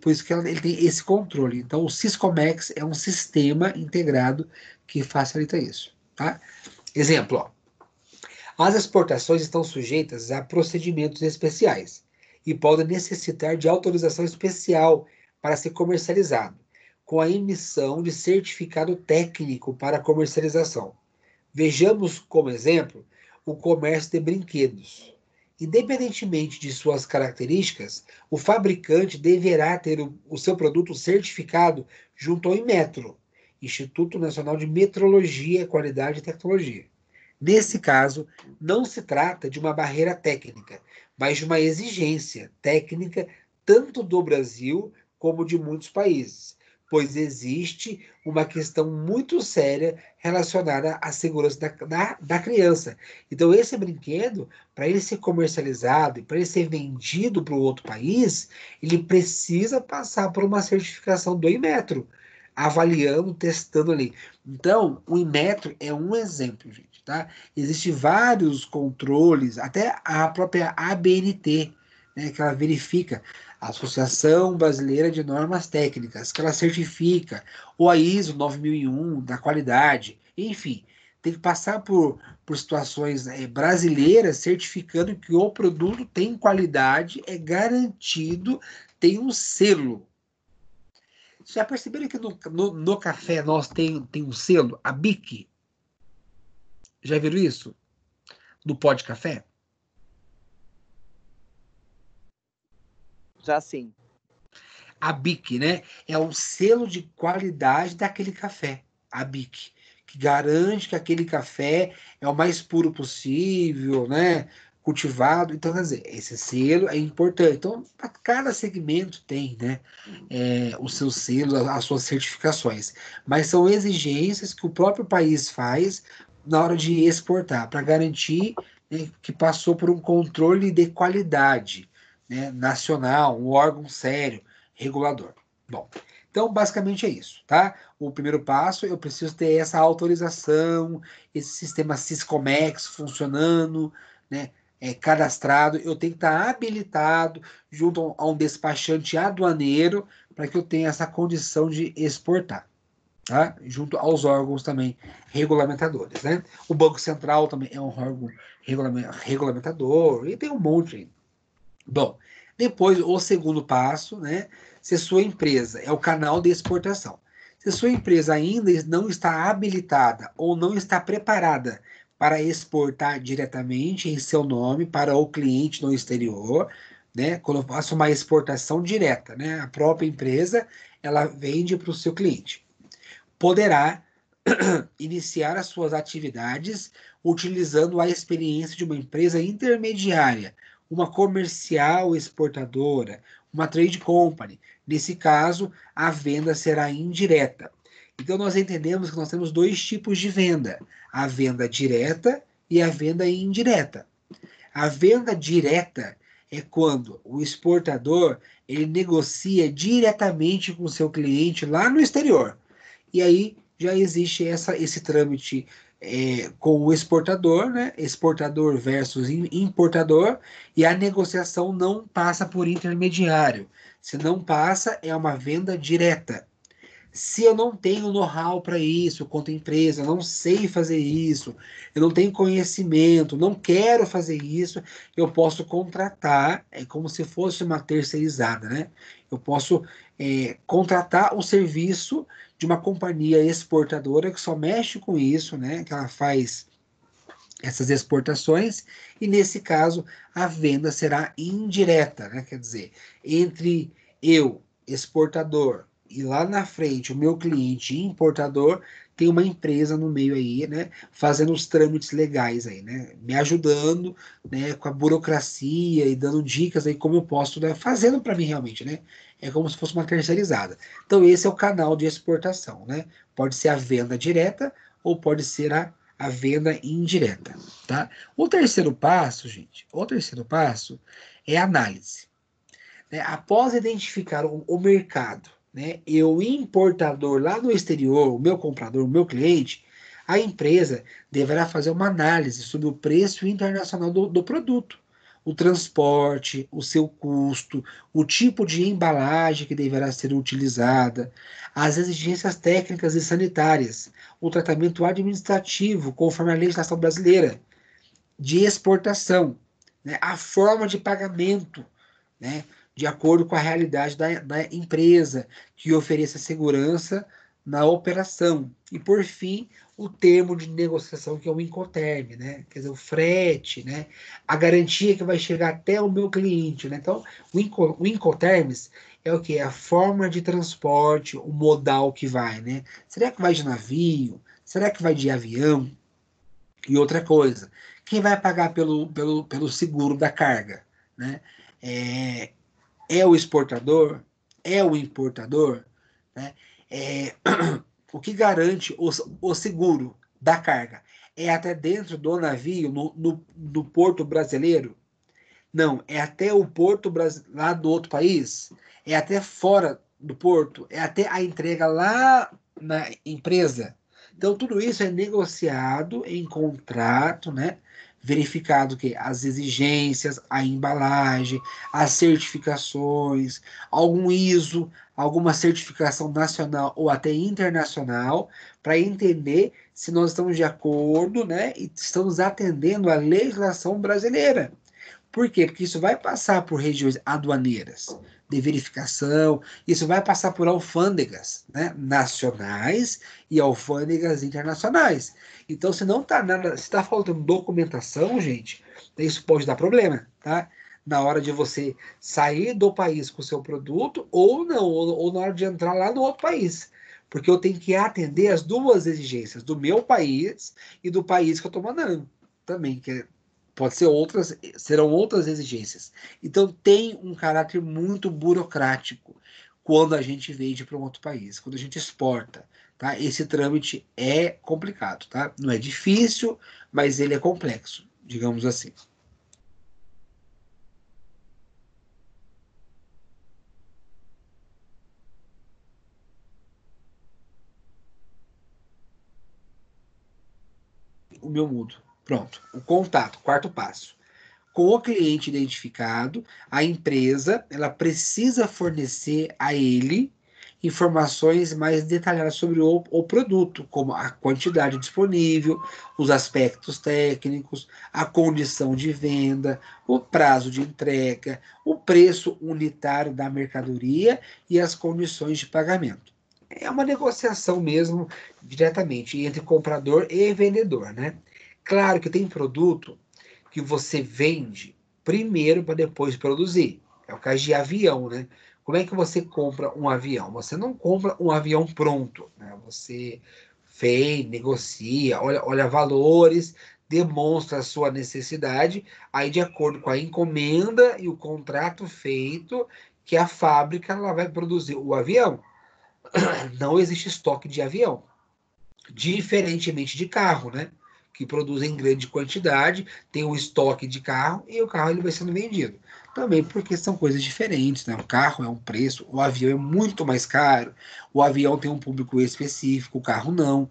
por isso que ele tem esse controle. Então o Siscomex é um sistema integrado que facilita isso, tá? Exemplo, ó, as exportações estão sujeitas a procedimentos especiais e podem necessitar de autorização especial para ser comercializado, com a emissão de certificado técnico para comercialização. Vejamos como exemplo o comércio de brinquedos. Independentemente de suas características, o fabricante deverá ter o seu produto certificado junto ao Inmetro, Instituto Nacional de Metrologia, Qualidade e Tecnologia. Nesse caso, não se trata de uma barreira técnica, mas de uma exigência técnica tanto do Brasil como de muitos países, pois existe uma questão muito séria relacionada à segurança da criança. Então, esse brinquedo, para ele ser comercializado e para ele ser vendido para o outro país, ele precisa passar por uma certificação do Inmetro, avaliando, testando ali. Então, o Inmetro é um exemplo, gente, tá? Existem vários controles, até a própria ABNT, né, que ela verifica, a Associação Brasileira de Normas Técnicas, que ela certifica, ou a ISO 9001 da qualidade, enfim, tem que passar por situações brasileiras certificando que o produto tem qualidade, é garantido, tem um selo. Já perceberam que no café nós tem um selo, a BIC? Já viram isso? No pó de café? Já sim. A BIC, né? É um selo de qualidade daquele café. A BIC. Que garante que aquele café é o mais puro possível, né? Cultivado. Então, quer dizer, esse selo é importante. Então, para cada segmento tem, né? Os seus selos, as suas certificações. Mas são exigências que o próprio país faz na hora de exportar, para garantir, né, que passou por um controle de qualidade, né, nacional, um órgão sério, regulador. Bom, então basicamente é isso, tá? O primeiro passo, eu preciso ter essa autorização, esse sistema Siscomex funcionando, né? Cadastrado, eu tenho que estar habilitado junto a um despachante aduaneiro para que eu tenha essa condição de exportar, tá? Junto aos órgãos também regulamentadores, né? O Banco Central também é um órgão regulamentador e tem um monte aí. Bom, depois o segundo passo, né? Se sua empresa é o canal de exportação. Se sua empresa ainda não está habilitada ou não está preparada para exportar diretamente em seu nome para o cliente no exterior, né? Quando eu faço uma exportação direta, né? A própria empresa, ela vende para o seu cliente. Poderá iniciar as suas atividades utilizando a experiência de uma empresa intermediária, uma comercial exportadora, uma trade company. Nesse caso, a venda será indireta. Então, nós entendemos que nós temos dois tipos de venda: a venda direta e a venda indireta. A venda direta é quando o exportador ele negocia diretamente com o seu cliente lá no exterior. E aí já existe esse trâmite com o exportador, né? Exportador versus importador, e a negociação não passa por intermediário. Se não passa, é uma venda direta. Se eu não tenho know-how para isso, quanto empresa, eu não sei fazer isso, eu não tenho conhecimento, não quero fazer isso, eu posso contratar, é como se fosse uma terceirizada, né? Eu posso contratar o serviço de uma companhia exportadora que só mexe com isso, né? Que ela faz essas exportações, e nesse caso a venda será indireta, né? Quer dizer, entre eu, exportador, e lá na frente o meu cliente importador, tem uma empresa no meio aí, né, fazendo os trâmites legais aí, né, me ajudando, né, com a burocracia e dando dicas aí como eu posso, né, fazendo para mim realmente, né, é como se fosse uma terceirizada. Então esse é o canal de exportação, né, pode ser a venda direta ou pode ser a venda indireta, tá? O terceiro passo, gente, o terceiro passo é a análise, né? Após identificar o mercado, né, e o importador lá no exterior, o meu comprador, o meu cliente, a empresa deverá fazer uma análise sobre o preço internacional do produto, o transporte, o seu custo, o tipo de embalagem que deverá ser utilizada, as exigências técnicas e sanitárias, o tratamento administrativo, conforme a legislação brasileira, de exportação, né, a forma de pagamento, né, de acordo com a realidade da empresa, que ofereça segurança na operação. E, por fim, o termo de negociação, que é o Incoterm, né? Quer dizer, o frete, né? A garantia que vai chegar até o meu cliente, né? Então, o Incoterms é o que? É a forma de transporte, o modal que vai, né? Será que vai de navio? Será que vai de avião? E outra coisa, quem vai pagar pelo seguro da carga, né? É, é o exportador? É o importador? Né? É, o que garante o seguro da carga? É até dentro do navio, no porto brasileiro? Não, é até o porto lá do outro país? É até fora do porto? É até a entrega lá na empresa? Então, tudo isso é negociado em contrato, né? Verificado que as exigências, a embalagem, as certificações, algum ISO, alguma certificação nacional ou até internacional, para entender se nós estamos de acordo, né? E estamos atendendo à legislação brasileira. Por quê? Porque isso vai passar por regiões aduaneiras de verificação, isso vai passar por alfândegas, né, nacionais e alfândegas internacionais. Então, se não está nada, se está faltando documentação, gente, isso pode dar problema, tá? Na hora de você sair do país com o seu produto ou não, ou na hora de entrar lá no outro país. Porque eu tenho que atender as duas exigências, do meu país e do país que eu estou mandando também, que pode ser outras, serão outras exigências. Então tem um caráter muito burocrático quando a gente vende para um outro país, quando a gente exporta, tá? Esse trâmite é complicado, tá? Não é difícil, mas ele é complexo, digamos assim. O meu mudo. Pronto. O contato, quarto passo. Com o cliente identificado, a empresa ela precisa fornecer a ele informações mais detalhadas sobre o produto, como a quantidade disponível, os aspectos técnicos, a condição de venda, o prazo de entrega, o preço unitário da mercadoria e as condições de pagamento. É uma negociação mesmo diretamente entre comprador e vendedor, né? Claro que tem produto que você vende primeiro para depois produzir. É o caso de avião, né? Como é que você compra um avião? Você não compra um avião pronto, né? Você fez, negocia, olha valores, demonstra a sua necessidade, aí de acordo com a encomenda e o contrato feito, que a fábrica ela vai produzir o avião. Não existe estoque de avião, diferentemente de carro, né? Que produzem em grande quantidade, tem um estoque de carro e o carro ele vai sendo vendido. Também porque são coisas diferentes, né? O carro é um preço, o avião é muito mais caro, o avião tem um público específico, o carro não.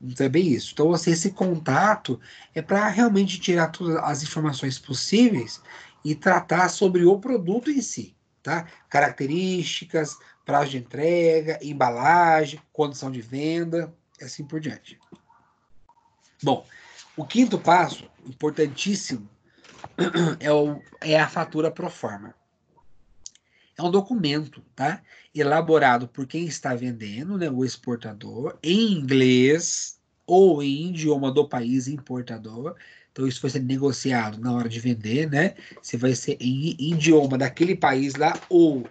Então é bem isso. Então, assim, esse contato é para realmente tirar todas as informações possíveis e tratar sobre o produto em si, tá? Características, prazo de entrega, embalagem, condição de venda, e assim por diante. Bom, o quinto passo, importantíssimo, é a fatura pro forma. É um documento, tá? Elaborado por quem está vendendo, né, o exportador, em inglês ou em idioma do país importador. Então, isso vai ser negociado na hora de vender, né? Se vai ser em idioma daquele país lá ou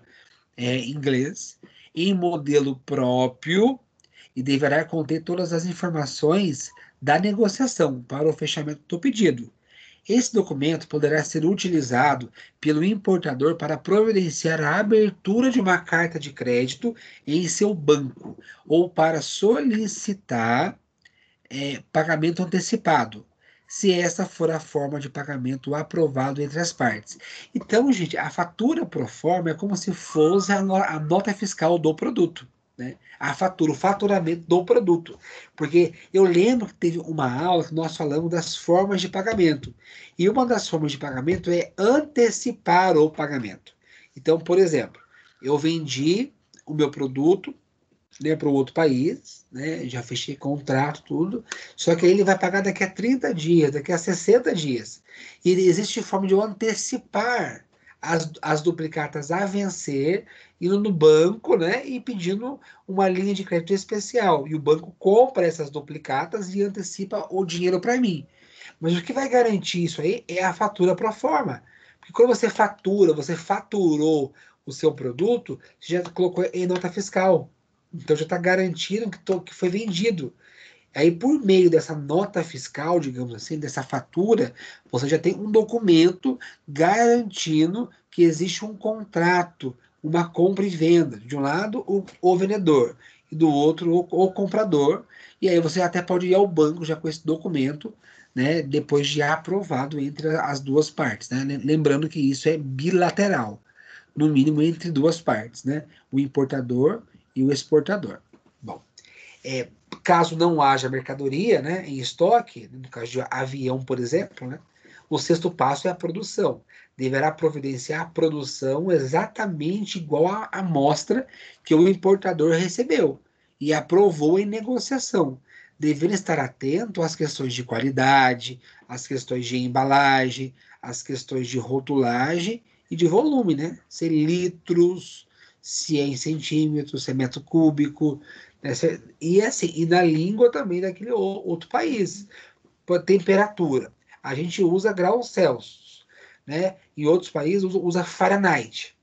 inglês, em modelo próprio e deverá conter todas as informações da negociação para o fechamento do pedido. Esse documento poderá ser utilizado pelo importador para providenciar a abertura de uma carta de crédito em seu banco ou para solicitar pagamento antecipado, se essa for a forma de pagamento aprovado entre as partes. Então, gente, a fatura pro forma é como se fosse a nota fiscal do produto. Né? A fatura, o faturamento do produto. Porque eu lembro que teve uma aula que nós falamos das formas de pagamento. E uma das formas de pagamento é antecipar o pagamento. Então, por exemplo, eu vendi o meu produto, né, para o outro país, né, já fechei contrato, tudo, só que aí ele vai pagar daqui a 30 dias, daqui a 60 dias. E existe forma de eu antecipar as duplicatas a vencer, indo no banco, né, e pedindo uma linha de crédito especial. E o banco compra essas duplicatas e antecipa o dinheiro para mim. Mas o que vai garantir isso aí é a fatura pro forma. Porque quando você fatura, você faturou o seu produto, você já colocou em nota fiscal. Então já está garantido que foi vendido. Aí, por meio dessa nota fiscal, digamos assim, dessa fatura, você já tem um documento garantindo que existe um contrato, uma compra e venda. De um lado, o vendedor, e do outro, o comprador. E aí você até pode ir ao banco já com esse documento, né, depois de aprovado entre as duas partes. Né? Lembrando que isso é bilateral, no mínimo entre duas partes, né? O importador e o exportador. Bom, caso não haja mercadoria, né, em estoque, no caso de avião, por exemplo, né, o sexto passo é a produção. Deverá providenciar a produção exatamente igual à amostra que o importador recebeu e aprovou em negociação. Devendo estar atento às questões de qualidade, às questões de embalagem, às questões de rotulagem e de volume, né? Se é litros, se é em centímetros, se é metro cúbico, né? E assim, e na língua também daquele outro país. Por temperatura. A gente usa graus Celsius, né? Em outros países usa Fahrenheit.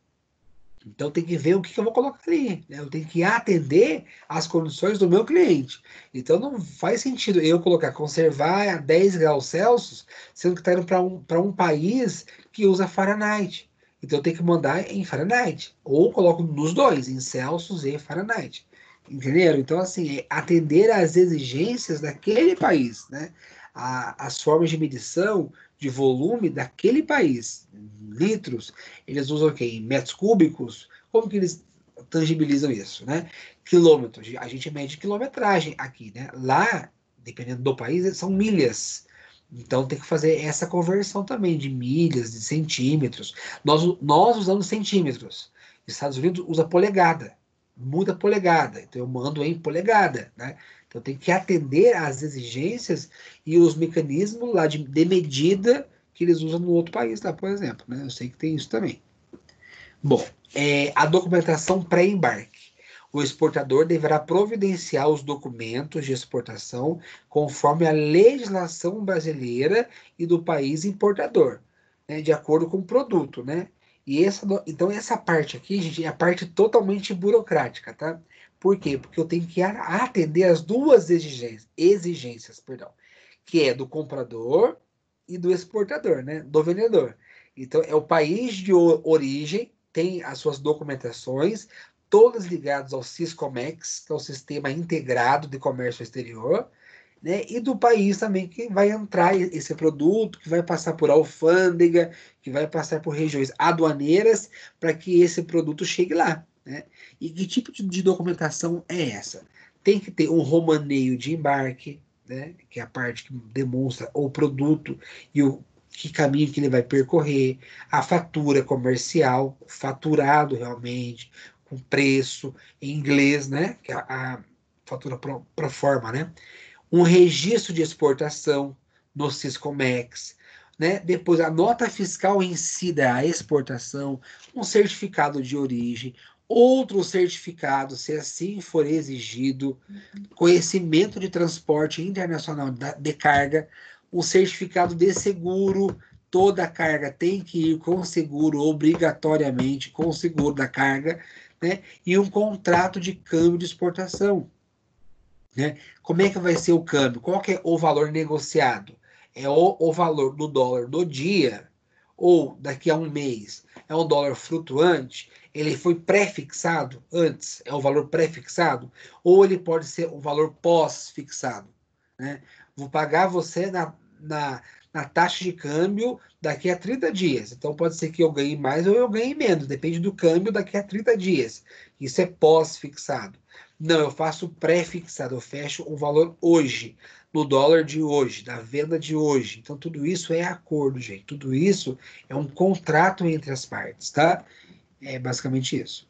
Então tem que ver o que eu vou colocar ali. Né? Eu tenho que atender às condições do meu cliente. Então não faz sentido eu colocar conservar a 10 graus Celsius, sendo que está indo para um país que usa Fahrenheit. Então eu tenho que mandar em Fahrenheit. Ou coloco nos dois, em Celsius e Fahrenheit. Entenderam? Então, assim, é atender às exigências daquele país, né? As formas de medição de volume daquele país. Litros, eles usam o quê? Em metros cúbicos? Como que eles tangibilizam isso, né? Quilômetros, a gente mede quilometragem aqui, né? Lá, dependendo do país, são milhas. Então tem que fazer essa conversão também de milhas, de centímetros. Nós usamos centímetros. Estados Unidos usa polegada, muda polegada. Então eu mando em polegada, né? Então tem que atender às exigências e os mecanismos lá de medida que eles usam no outro país, lá, por exemplo. Né? Eu sei que tem isso também. Bom, a documentação pré-embarque. O exportador deverá providenciar os documentos de exportação conforme a legislação brasileira e do país importador, né, de acordo com o produto, né? Então, essa parte aqui, gente, é a parte totalmente burocrática, tá? Por quê? Porque eu tenho que atender as duas exigências, perdão, que é do comprador e do exportador, né? Do vendedor. Então, é o país de origem, tem as suas documentações, todas ligadas ao Siscomex, que é o Sistema Integrado de Comércio Exterior, né? E do país também que vai entrar esse produto, que vai passar por alfândega, que vai passar por regiões aduaneiras para que esse produto chegue lá, né? E que tipo de documentação é essa? Tem que ter um romaneio de embarque, né? Que é a parte que demonstra o produto e o que caminho que ele vai percorrer, a fatura comercial, faturado realmente, com preço em inglês, né? Que é a fatura pro forma, né? Um registro de exportação no Siscomex, né? Depois a nota fiscal em si da exportação, um certificado de origem, outro certificado, se assim for exigido, conhecimento de transporte internacional de carga, um certificado de seguro, toda a carga tem que ir com seguro, obrigatoriamente com o seguro da carga, né? E um contrato de câmbio de exportação, né? Como é que vai ser o câmbio? Qual que é o valor negociado? É o valor do dólar do dia ou daqui a um mês? É um dólar flutuante? Ele foi pré-fixado antes? É o valor pré-fixado? Ou ele pode ser um valor pós-fixado, né? Vou pagar você na taxa de câmbio daqui a 30 dias. Então pode ser que eu ganhe mais ou eu ganhe menos, depende do câmbio daqui a 30 dias. Isso é pós-fixado. Não, eu faço pré-fixado, eu fecho o valor hoje, no dólar de hoje, da venda de hoje. Então, tudo isso é acordo, gente. Tudo isso é um contrato entre as partes, tá? É basicamente isso.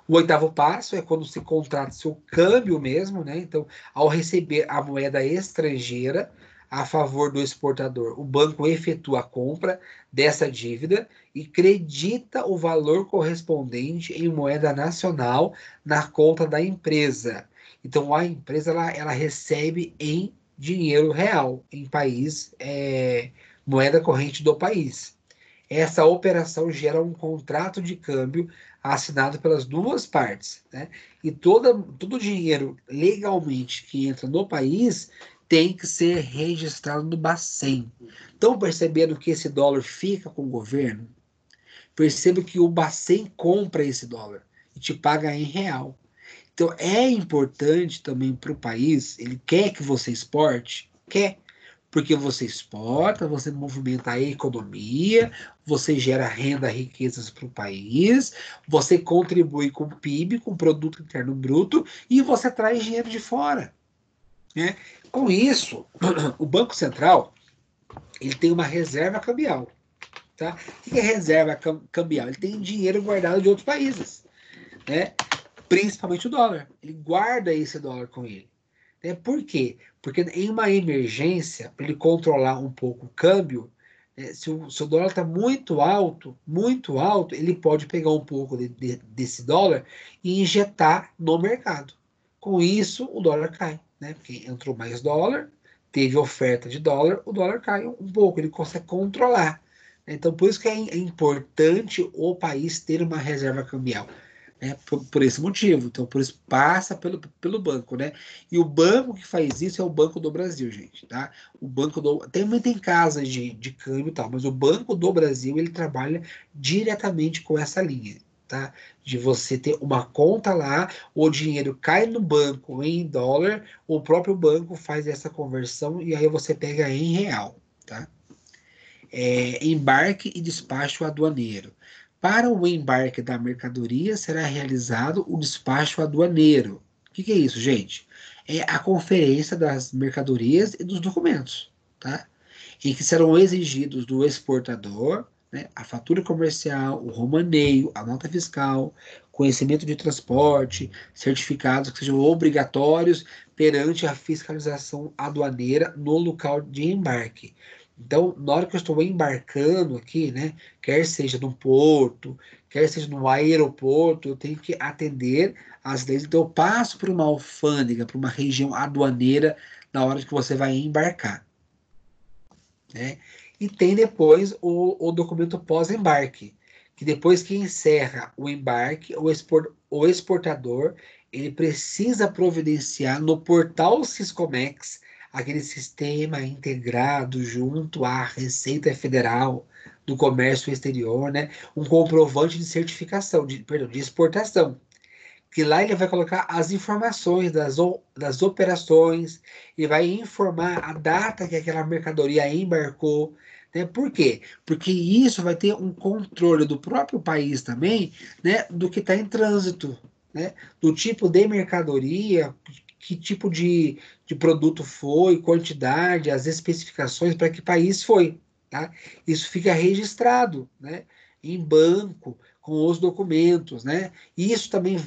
O oitavo passo é quando se contrata seu câmbio mesmo, né? Então, ao receber a moeda estrangeira a favor do exportador, o banco efetua a compra dessa dívida e credita o valor correspondente em moeda nacional na conta da empresa. Então, a empresa ela recebe em dinheiro real, em país, moeda corrente do país. Essa operação gera um contrato de câmbio assinado pelas duas partes, né? E todo o dinheiro legalmente que entra no país tem que ser registrado no Bacen. Estão percebendo que esse dólar fica com o governo? Perceba que o Bacen compra esse dólar e te paga em real. Então é importante também para o país, ele quer que você exporte? Quer. Porque você exporta, você movimenta a economia, você gera renda, riquezas para o país, você contribui com o PIB, com o Produto Interno Bruto, e você traz dinheiro de fora, né? Com isso, o Banco Central ele tem uma reserva cambial. Tá? O que é reserva cambial? Ele tem dinheiro guardado de outros países, né? Principalmente o dólar. Ele guarda esse dólar com ele. Né? Por quê? Porque em uma emergência, para ele controlar um pouco o câmbio, né, se o dólar está muito alto, ele pode pegar um pouco desse dólar e injetar no mercado. Com isso, o dólar cai. Né? Porque entrou mais dólar, teve oferta de dólar, o dólar cai um pouco, ele consegue controlar. Então, por isso que é importante o país ter uma reserva cambial, né, por esse motivo. Então, por isso passa pelo banco, né? E o banco que faz isso é o Banco do Brasil, gente, tá? O Banco do... Também tem casas de câmbio e tal, mas o Banco do Brasil, ele trabalha diretamente com essa linha, tá? De você ter uma conta lá, o dinheiro cai no banco em dólar, o próprio banco faz essa conversão e aí você pega em real, tá? Embarque e despacho aduaneiro. Para o embarque da mercadoria, será realizado o despacho aduaneiro. O que é isso, gente? É a conferência das mercadorias e dos documentos, tá? Em que serão exigidos do exportador, né, a fatura comercial, o romaneio, a nota fiscal, conhecimento de transporte, certificados que sejam obrigatórios perante a fiscalização aduaneira no local de embarque. Então, na hora que eu estou embarcando aqui, né, quer seja no porto, quer seja no aeroporto, eu tenho que atender às leis. Então, eu passo por uma alfândega, por uma região aduaneira na hora que você vai embarcar, né? E tem depois o documento pós-embarque. que depois que encerra o embarque, o exportador ele precisa providenciar no portal Siscomex, aquele sistema integrado junto à Receita Federal do Comércio Exterior, né, um comprovante de certificação, perdão, de exportação, que lá ele vai colocar as informações das operações e vai informar a data que aquela mercadoria embarcou, né? Por quê? Porque isso vai ter um controle do próprio país também, né? Do que está em trânsito, né? Do tipo de mercadoria, que tipo de produto foi, quantidade, as especificações para que país foi, tá? Isso fica registrado, né? Em banco, com os documentos, né? E isso também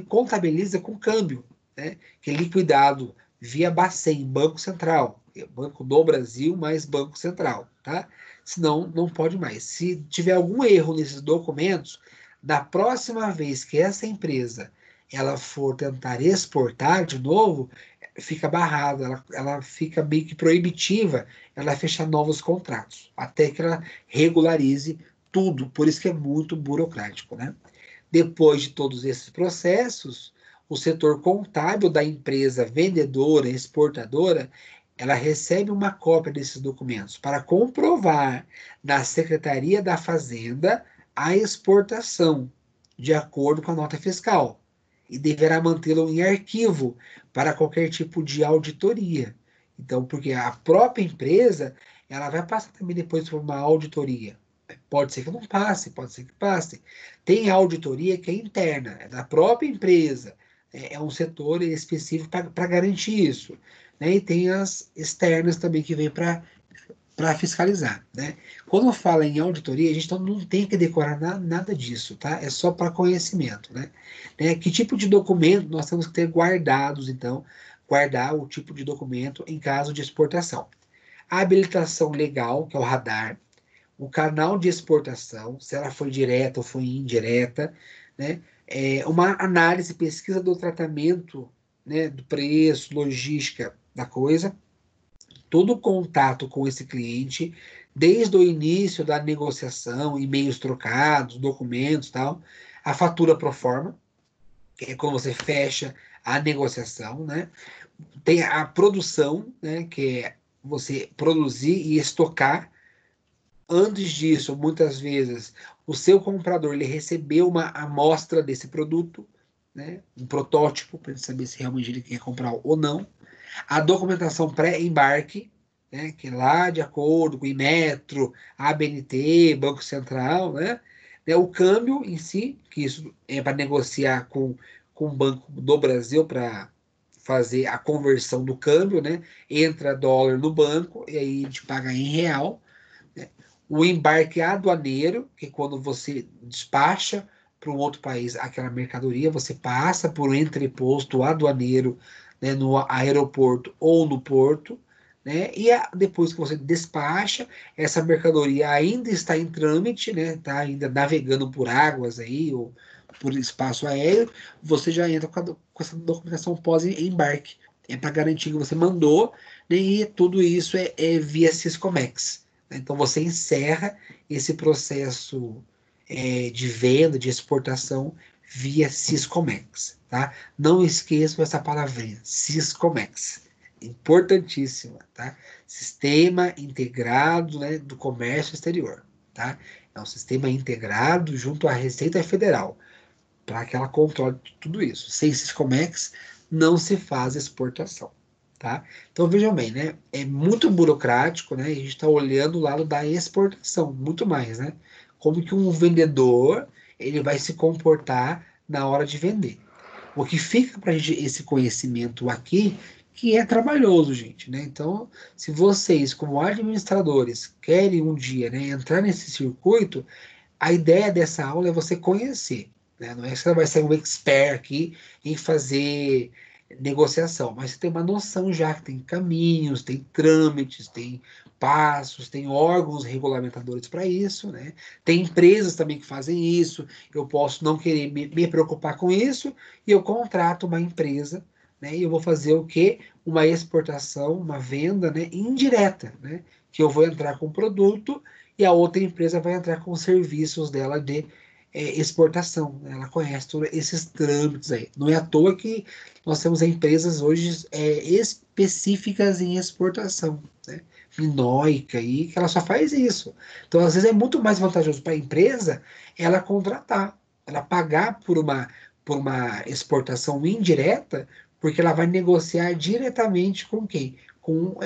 contabiliza com câmbio, né? Que é liquidado via Bacen, Banco Central, Banco do Brasil mais Banco Central, tá? Senão não pode mais. Se tiver algum erro nesses documentos, da próxima vez que essa empresa ela for tentar exportar de novo, fica barrada, ela fica meio que proibitiva, ela fecha novos contratos, até que ela regularize tudo, por isso que é muito burocrático, né? Depois de todos esses processos, o setor contábil da empresa vendedora, exportadora, ela recebe uma cópia desses documentos para comprovar na Secretaria da Fazenda a exportação, de acordo com a nota fiscal, e deverá mantê-lo em arquivo para qualquer tipo de auditoria. Então, porque a própria empresa, ela vai passar também depois por uma auditoria. Pode ser que não passe, pode ser que passe. Tem auditoria que é interna, é da própria empresa, é um setor específico para garantir isso. Né? E tem as externas também que vêm para fiscalizar. Né? Quando fala em auditoria, a gente não tem que decorar nada disso, tá? É só para conhecimento. Né? Que tipo de documento nós temos que ter guardados, então, guardar o tipo de documento em caso de exportação. A habilitação legal, que é o radar, o canal de exportação, se ela foi direta ou foi indireta, né? Uma análise, pesquisa do tratamento, né, do preço, logística da coisa, todo o contato com esse cliente, desde o início da negociação, e-mails trocados, documentos, tal, a fatura pro forma, que é quando você fecha a negociação, né? Tem a produção, né, que é você produzir e estocar. Antes disso, muitas vezes, o seu comprador ele recebeu uma amostra desse produto, né, um protótipo, para ele saber se realmente ele quer comprar ou não. A documentação pré-embarque, né, que é lá de acordo com o Inmetro, ABNT, Banco Central, né, o câmbio em si, que isso é para negociar com o Banco do Brasil para fazer a conversão do câmbio, né? Entra dólar no banco e aí a gente paga em real. O embarque aduaneiro, que é quando você despacha para um outro país aquela mercadoria, você passa por um entreposto aduaneiro, né, no aeroporto ou no porto, né, e depois que você despacha, essa mercadoria ainda está em trâmite, né, está ainda navegando por águas aí, ou por espaço aéreo, você já entra com essa documentação pós-embarque. É para garantir que você mandou, né, e tudo isso é via Siscomex. Então você encerra esse processo de venda, de exportação via Siscomex, tá? Não esqueçam essa palavrinha, Siscomex, importantíssima, tá? Sistema integrado, né, do comércio exterior, tá? É um sistema integrado junto à Receita Federal, para que ela controle tudo isso. Sem Siscomex não se faz exportação. Tá? Então vejam bem, né? É muito burocrático, né? E a gente está olhando o lado da exportação, muito mais, né? Como que um vendedor ele vai se comportar na hora de vender. O que fica para a gente esse conhecimento aqui, que é trabalhoso, gente, né? Então, se vocês, como administradores, querem um dia, né, entrar nesse circuito, a ideia dessa aula é você conhecer, né? Não é que você vai ser um expert aqui em fazer negociação, mas você tem uma noção já que tem caminhos, tem trâmites, tem passos, tem órgãos regulamentadores para isso, né? Tem empresas também que fazem isso. Eu posso não querer me preocupar com isso e eu contrato uma empresa, né? E eu vou fazer o quê? Uma exportação, uma venda, né, indireta, né? Que eu vou entrar com o produto e a outra empresa vai entrar com os serviços dela de exportação, né? Ela conhece todos esses trâmites aí. Não é à toa que nós temos empresas hoje específicas em exportação, né? Minoica aí, que ela só faz isso. Então, às vezes, é muito mais vantajoso para a empresa ela contratar, ela pagar por uma exportação indireta, porque ela vai negociar diretamente com quem? Com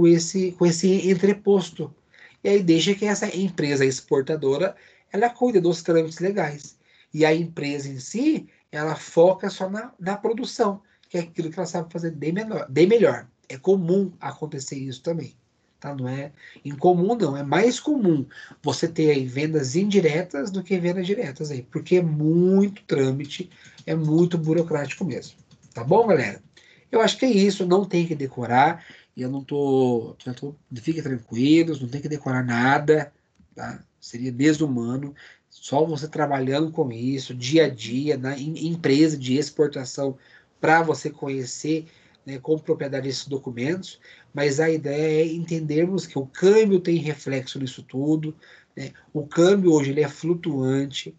esse entreposto. E aí deixa que essa empresa exportadora ela cuida dos trâmites legais. E a empresa em si, ela foca só na produção, que é aquilo que ela sabe fazer de melhor. É comum acontecer isso também. Tá? Não é incomum, não. É mais comum você ter aí vendas indiretas do que vendas diretas aí, porque é muito trâmite, é muito burocrático mesmo. Tá bom, galera? Eu acho que é isso, não tem que decorar. E eu não tô, fiquem tranquilos, não tem que decorar nada, tá? Seria desumano. Só você trabalhando com isso, dia a dia, em empresa de exportação, para você conhecer, né, com propriedade esses documentos. Mas a ideia é entendermos que o câmbio tem reflexo nisso tudo, né? O câmbio hoje ele é flutuante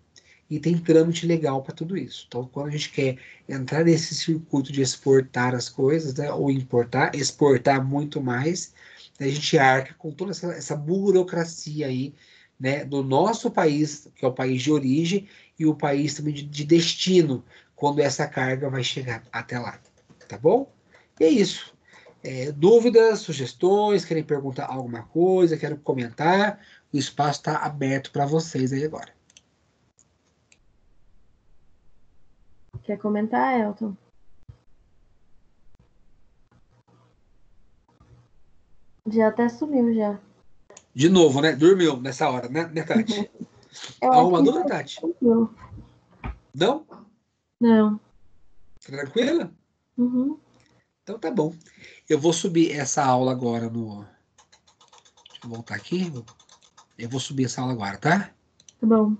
e tem trâmite legal para tudo isso. Então, quando a gente quer entrar nesse circuito de exportar as coisas, né, ou importar, exportar muito mais, a gente arca com toda essa burocracia aí, né, do nosso país, que é o país de origem, e o país também de destino, quando essa carga vai chegar até lá. Tá bom? E é isso. Dúvidas, sugestões, querem perguntar alguma coisa, querem comentar, o espaço está aberto para vocês aí agora. Quer comentar, Elton? Já até sumiu, já. De novo, né? Dormiu nessa hora, né, Tati? Alguma dúvida, Tati? Sumiu. Não? Não. Tranquila? Uhum. Então tá bom. Eu vou subir essa aula agora no. Deixa eu voltar aqui. Eu vou subir essa aula agora, tá? Tá bom.